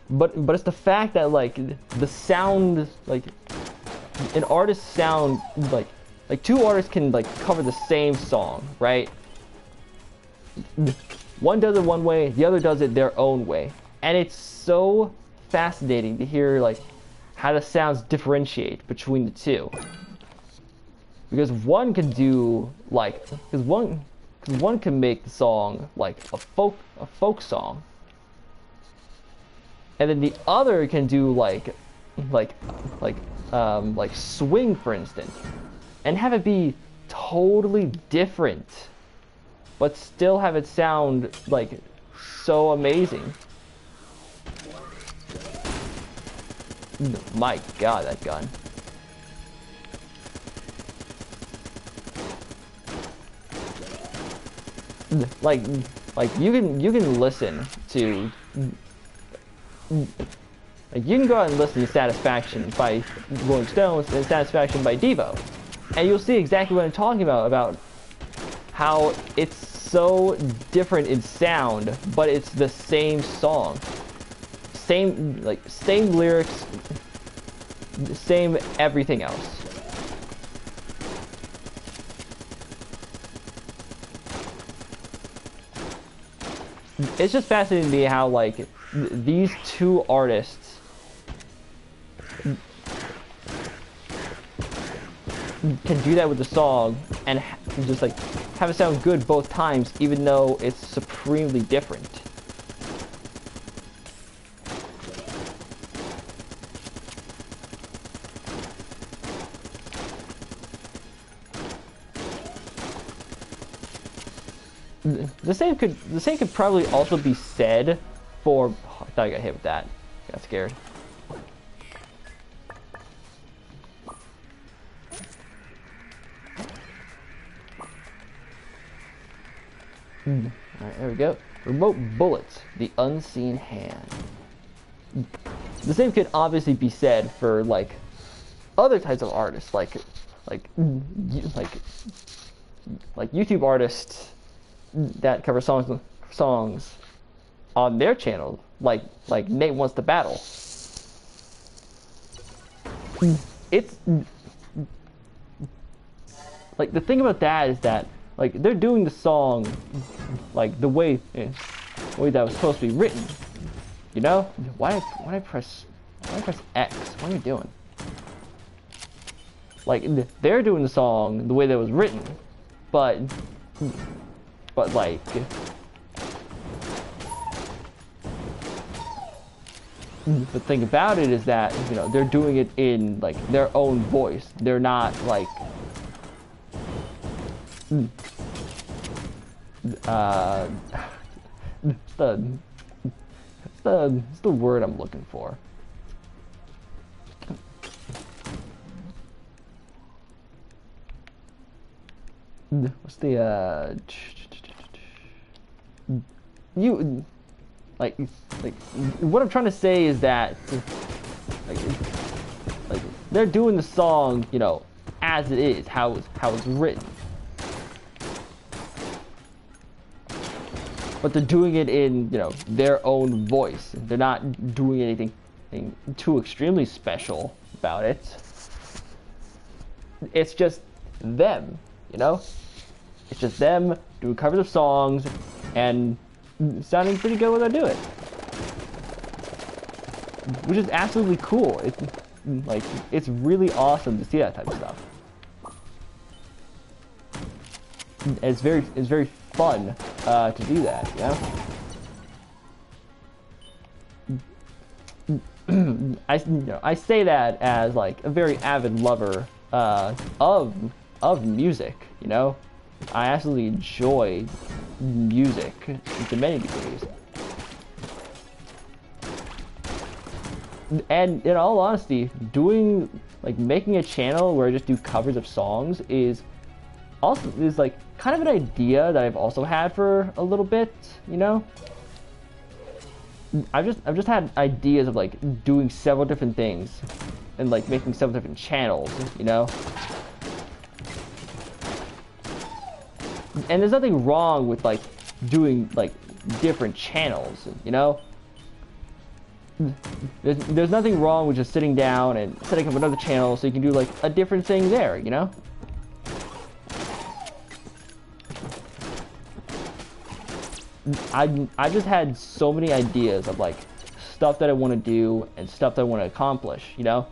But it's the fact that like the sound, like an artist sound like two artists can like cover the same song, right? One does it one way, the other does it their own way, and it's so fascinating to hear like how the sounds differentiate between the two. Because one can do like, because one can make the song like a folk song, and then the other can do like swing, for instance, and have it be totally different, but still have it sound like so amazing. My God, that gun. Like you can listen to, like you can go out and listen to Satisfaction by Rolling Stones and Satisfaction by Devo, and you'll see exactly what I'm talking about how it's so different in sound, but it's the same song, same lyrics, same everything else. It's just fascinating to me how like these two artists can do that with the song and just like have it sound good both times, even though it's supremely different. The same could probably also be said for. Oh, I thought I got hit with that. Got scared. Alright, there we go. Remote bullets, the unseen hand. The same could obviously be said for like other types of artists, like YouTube artists that cover songs on their channel, like Nate Wants to Battle. It's like the thing about that is that like they're doing the song like the way that was supposed to be written. You know? Why did I press X? What are you doing? Like they're doing the song the way that it was written, but like the thing about it is that, you know, they're doing it in like their own voice. They're not like it's the word I'm looking for. What's the you like what I'm trying to say is that like they're doing the song, you know, as it is, how it's written, but they're doing it in, you know, their own voice. They're not doing anything too extremely special about it. It's just them, you know? It's just them doing covers of songs and sounding pretty good when they do it, which is absolutely cool. It's really awesome to see that type of stuff. It's very fun to do that, you know? I say that as like a very avid lover of music, you know? I absolutely enjoy music to many degrees. And in all honesty, making a channel where I just do covers of songs is like kind of an idea that I've also had for a little bit, you know? I've just had ideas of like doing several different things and like making several different channels, you know? And there's nothing wrong with like doing like different channels, you know? there's nothing wrong with just sitting down and setting up another channel so you can do like a different thing there, you know? I just had so many ideas of like stuff that I want to do and stuff that I want to accomplish, you know?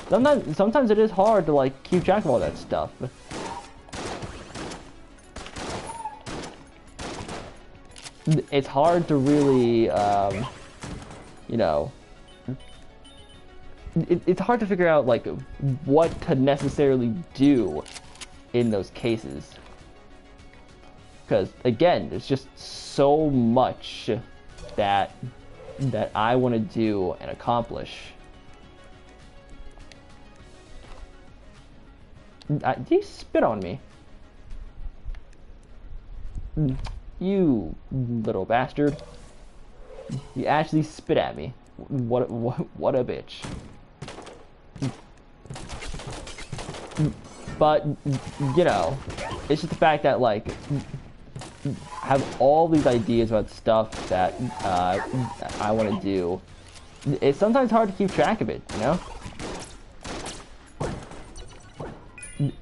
Sometimes it is hard to like keep track of all that stuff. It's hard to really, you know, it's hard to figure out like what to necessarily do in those cases. Because again, there's just so much that I want to do and accomplish. Did you spit on me? You little bastard. You actually spit at me. What a bitch. But, you know, it's just the fact that, like, I have all these ideas about stuff that I want to do. It's sometimes hard to keep track of it, you know?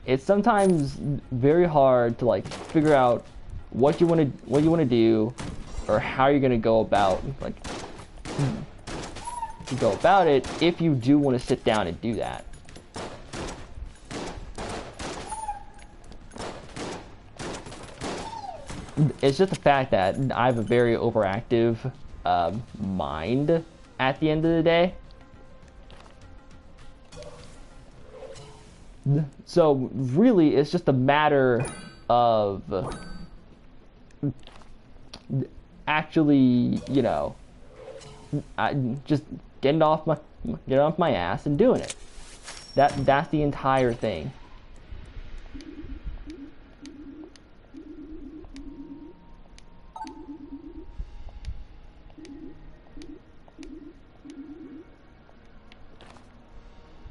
It's sometimes very hard to, like, figure out what you want to do, or how you're gonna go about it if you do want to sit down and do that. It's just the fact that I have a very overactive mind at the end of the day. So really, it's just a matter of actually, you know, just getting off my ass and doing it. That's the entire thing.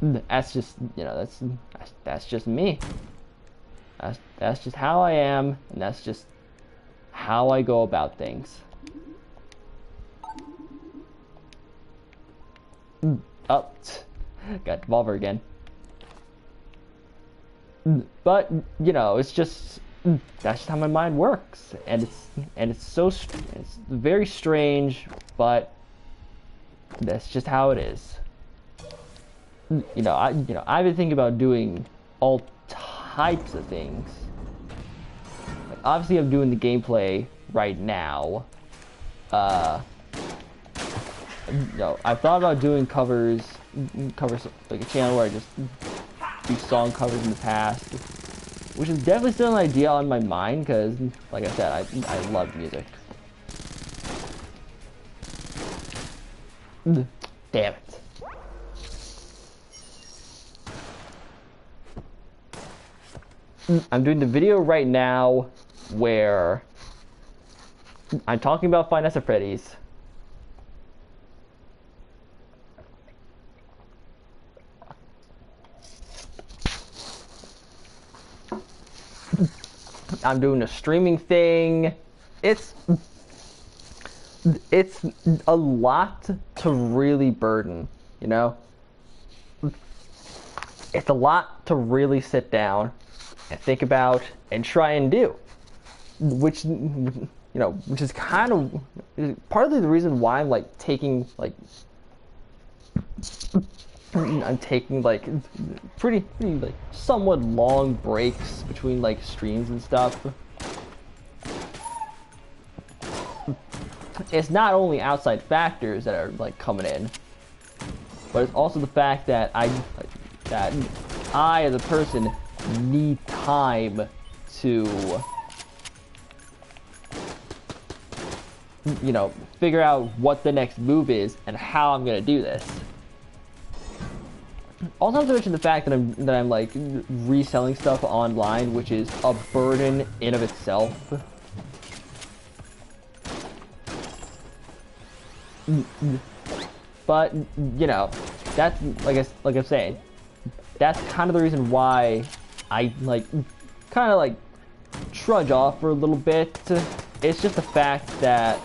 That's just, you know, that's just me. That's just how I am, and that's just how I go about things. Oh, got Devolver again. But, you know, it's just, that's just how my mind works, and it's very strange, but that's just how it is. You know, I've been thinking about doing all types of things. Like, obviously, I'm doing the gameplay right now. You know, I've thought about doing covers like a channel where I just do song covers in the past, which is definitely still an idea on my mind because, like I said, I love music. Damn it. I'm doing the video right now where I'm talking about Five Nights at Freddy's. I'm doing a streaming thing. It's a lot to really burden, you know? It's a lot to really sit down and think about and try and do, which, you know, which is kind of partly the reason why I'm like taking like pretty like somewhat long breaks between like streams and stuff. It's not only outside factors that are like coming in, but it's also the fact that I as a person need time to, you know, figure out what the next move is and how I'm gonna do this. Also, not to mention the fact that I'm like reselling stuff online, which is a burden in of itself. But you know, that's like I'm saying, that's kind of the reason why I like kind of like trudge off for a little bit. It's just the fact that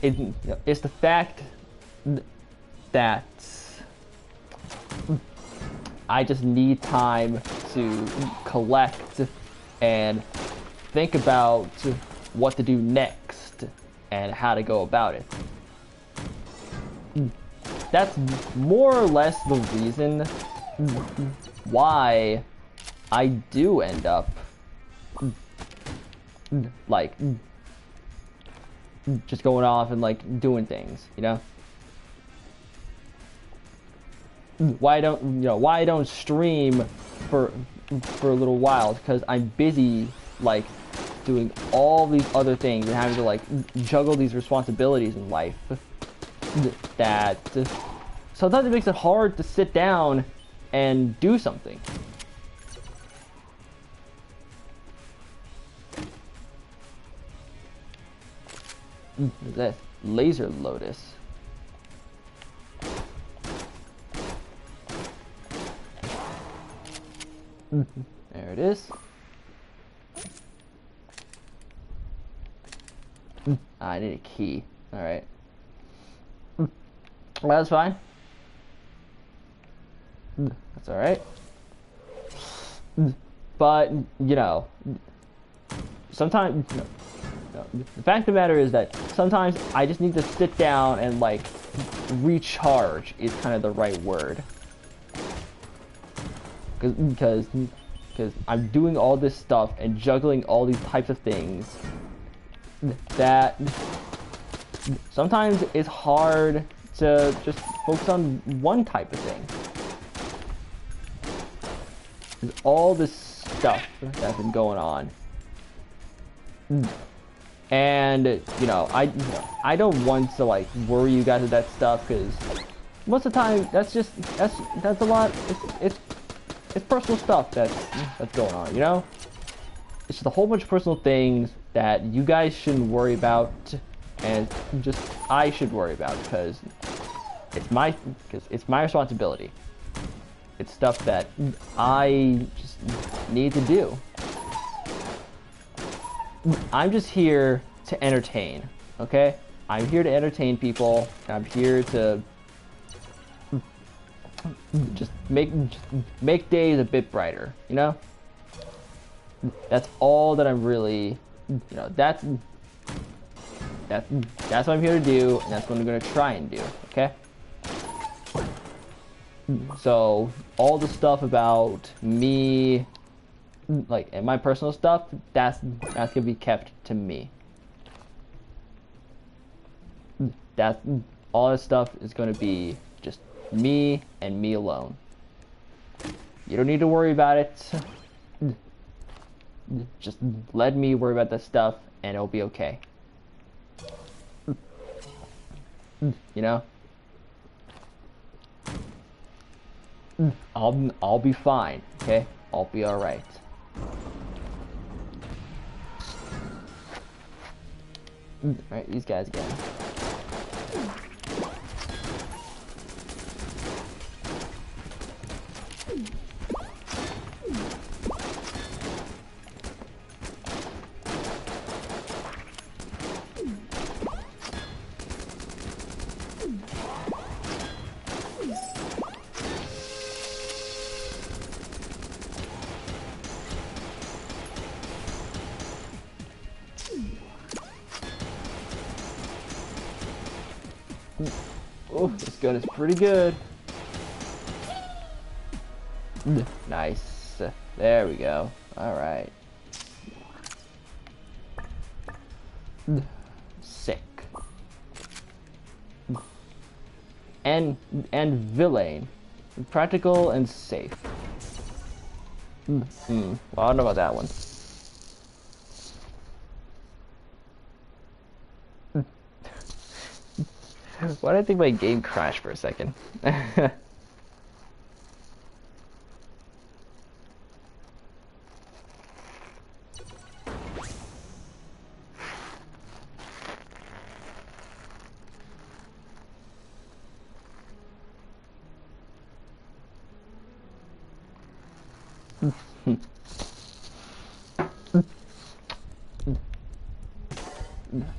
it's the fact that I just need time to collect and think about what to do next and how to go about it. That's more or less the reason why I do end up like just going off and like doing things, you know? Why I don't stream for a little while, because I'm busy like doing all these other things and having to like juggle these responsibilities in life that sometimes it makes it hard to sit down and do something. That laser lotus. There it is. I need a key. Alright. Well, that's fine. That's alright. But, you know, sometimes... No, the fact of the matter is that sometimes I just need to sit down and, like, recharge is kind of the right word. Because I'm doing all this stuff and juggling all these types of things that sometimes it's hard to just focus on one type of thing. There's all this stuff that's been going on. And, you know, I don't want to, like, worry you guys with that stuff, because most of the time, that's a lot, it's personal stuff that's going on, you know? It's just a whole bunch of personal things that you guys shouldn't worry about, and just I should worry about, because it's my responsibility. It's stuff that I just need to do. I'm just here to entertain, okay? I'm here to entertain people, and I'm here to just make days a bit brighter, you know? That's all that I'm really, you know, that's what I'm here to do, and that's what I'm gonna try and do, okay? So, all the stuff about me, like, and my personal stuff, that's gonna be kept to me. All that stuff is gonna be just me and me alone. You don't need to worry about it. Just let me worry about that stuff, and it'll be okay. You know? I'll be fine, okay? I'll be alright. Alright, these guys again. Oh, this gun is pretty good. Nice. There we go. Alright. Sick. And villain. Practical and safe. Well, I don't know about that one. Why did I think my game crashed for a second?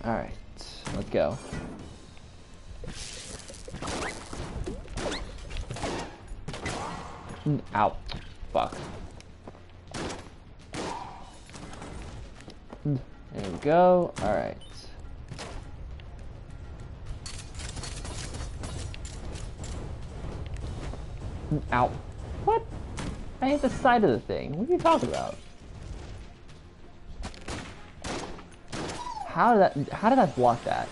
Alright. Let's go. Ow. Fuck. There we go. Alright. Ow. What? I hit the side of the thing. What are you talking about? How did I block that?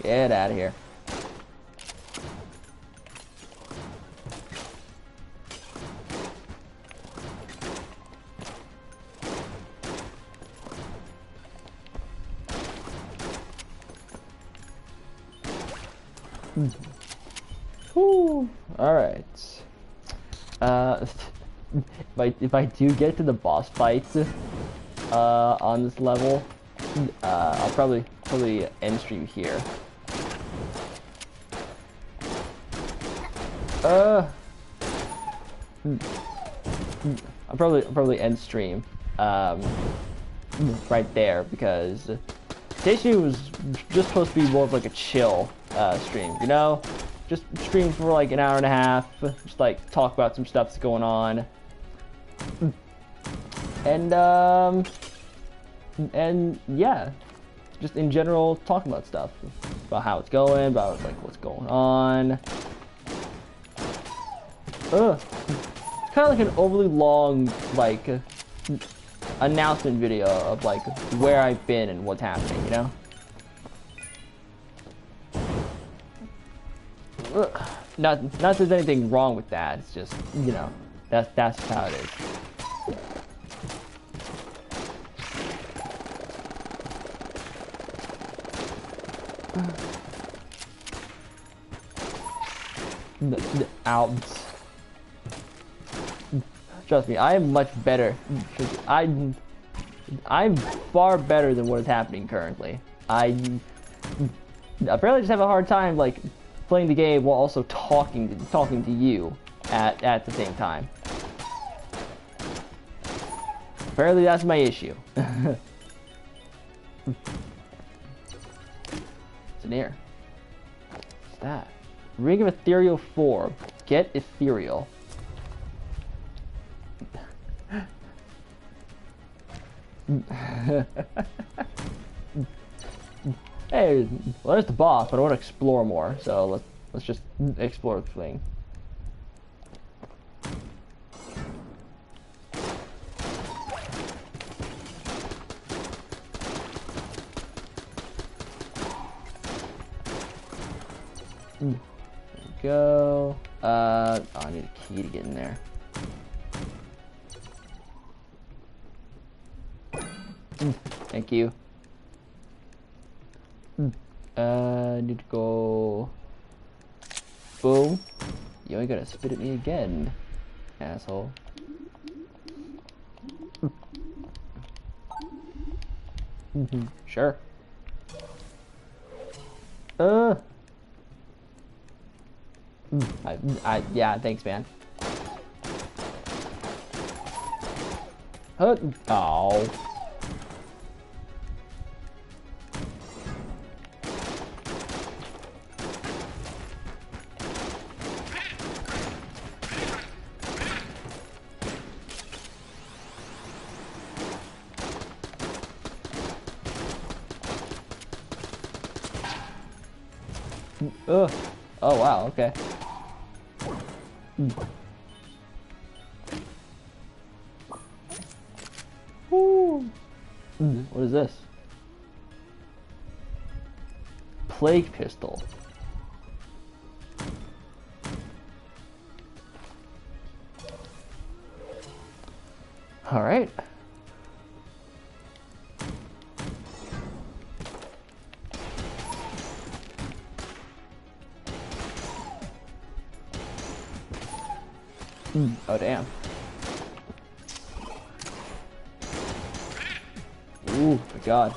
Get out of here. Whew. All right. If I do get to the boss fights on this level, I'll probably end stream here. I'll probably end stream right there, because today was just supposed to be more of like a chill stream, you know? Just stream for like an hour and a half, just like talk about some stuff that's going on. And yeah, just in general talk about stuff, about how it's going, about like what's going on. It's kind of like an overly long like announcement video of like where I've been and what's happening, you know? Not that there's anything wrong with that. It's just, you know, that's how it is. Ouch. Trust me, I am much better. I'm far better than what is happening currently. I apparently just have a hard time like playing the game while also talking to you at the same time. Apparently that's my issue. What's in here? What's that? Ring of Ethereal 4. Get ethereal. Hey, well, there's the boss, but I want to explore more, so let's just explore the thing. There we go. Oh, I need a key to get in there. Thank you. Need to go. Boom. You ain't gonna spit at me again, asshole. Sure. Yeah, thanks, man. Oh. Oh wow, okay. Woo. What is this? Plague pistol. All right. Oh damn. Ooh, my god.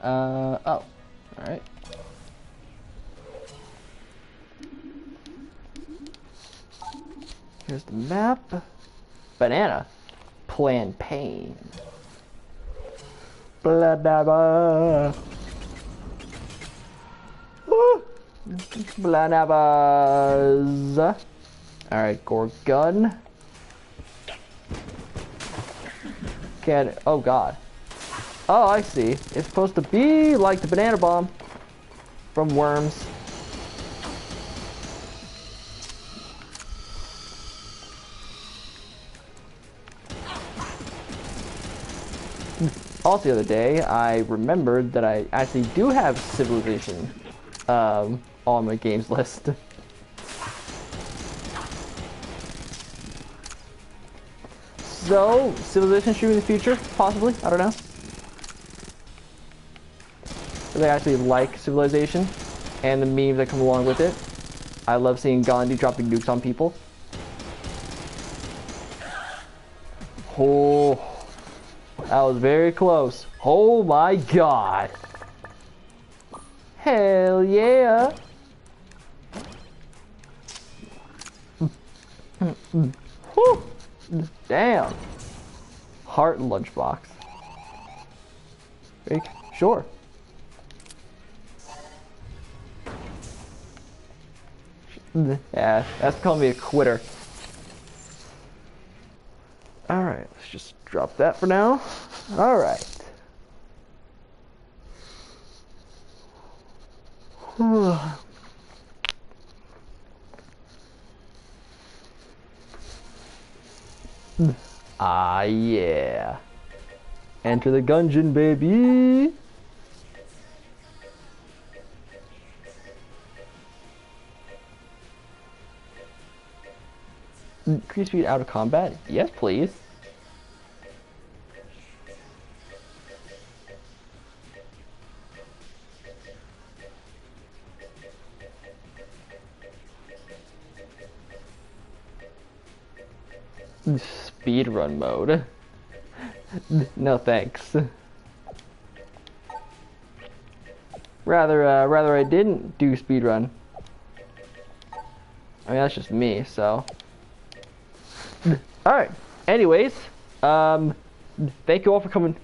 Oh. Alright. Here's the map. Banana. Plantain. Blah, blah, blah. Woo. Blah, blah, blah. Alright, Gorgon. Can, oh god. Oh, I see. It's supposed to be like the banana bomb from Worms. Also, the other day, I remembered that I actually do have Civilization on my games list. So, Civilization should be in the future, possibly. I don't know. But I actually like Civilization and the memes that come along with it. I love seeing Gandhi dropping nukes on people. Oh, that was very close. Oh my god. Hell yeah. Whew. Damn. Heart lunchbox. Sure. Yeah, that's calling me a quitter. Alright, let's just drop that for now. Alright. Ah, yeah. Enter the Gungeon, baby. Increase speed out of combat? Yes, please. Speedrun mode. No thanks. Rather I didn't do speedrun. I mean, that's just me, so. Alright. Anyways, thank you all for coming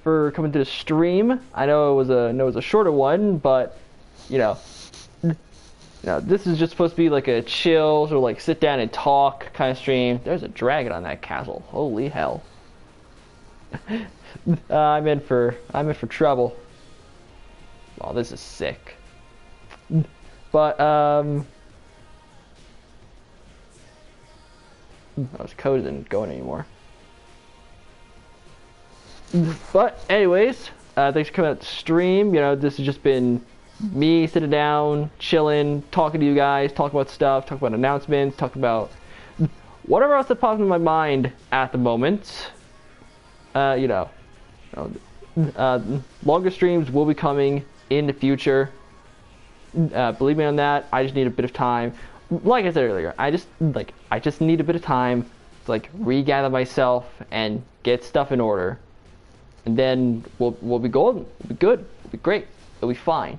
to the stream. I know it was a shorter one, but you know, this is just supposed to be like a chill, sort of like sit down and talk kind of stream. There's a dragon on that castle. Holy hell. I'm in for trouble. Oh, this is sick. But those codes isn't going anymore. But anyways, thanks for coming out to stream. You know, this has just been me sitting down, chilling, talking to you guys, talking about stuff, talking about announcements, talking about whatever else that pops in my mind at the moment. Longer streams will be coming in the future. Believe me on that. I just need a bit of time. Like I said earlier, I just need a bit of time to like regather myself and get stuff in order, and then we'll be golden. We'll be good. We'll be great. It'll be fine.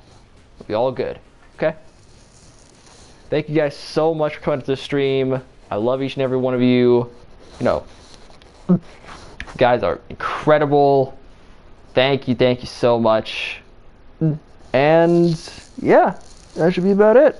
It'll be all good. Okay. Thank you guys so much for coming to the stream. I love each and every one of you. You know, you guys are incredible. Thank you so much. And yeah, that should be about it.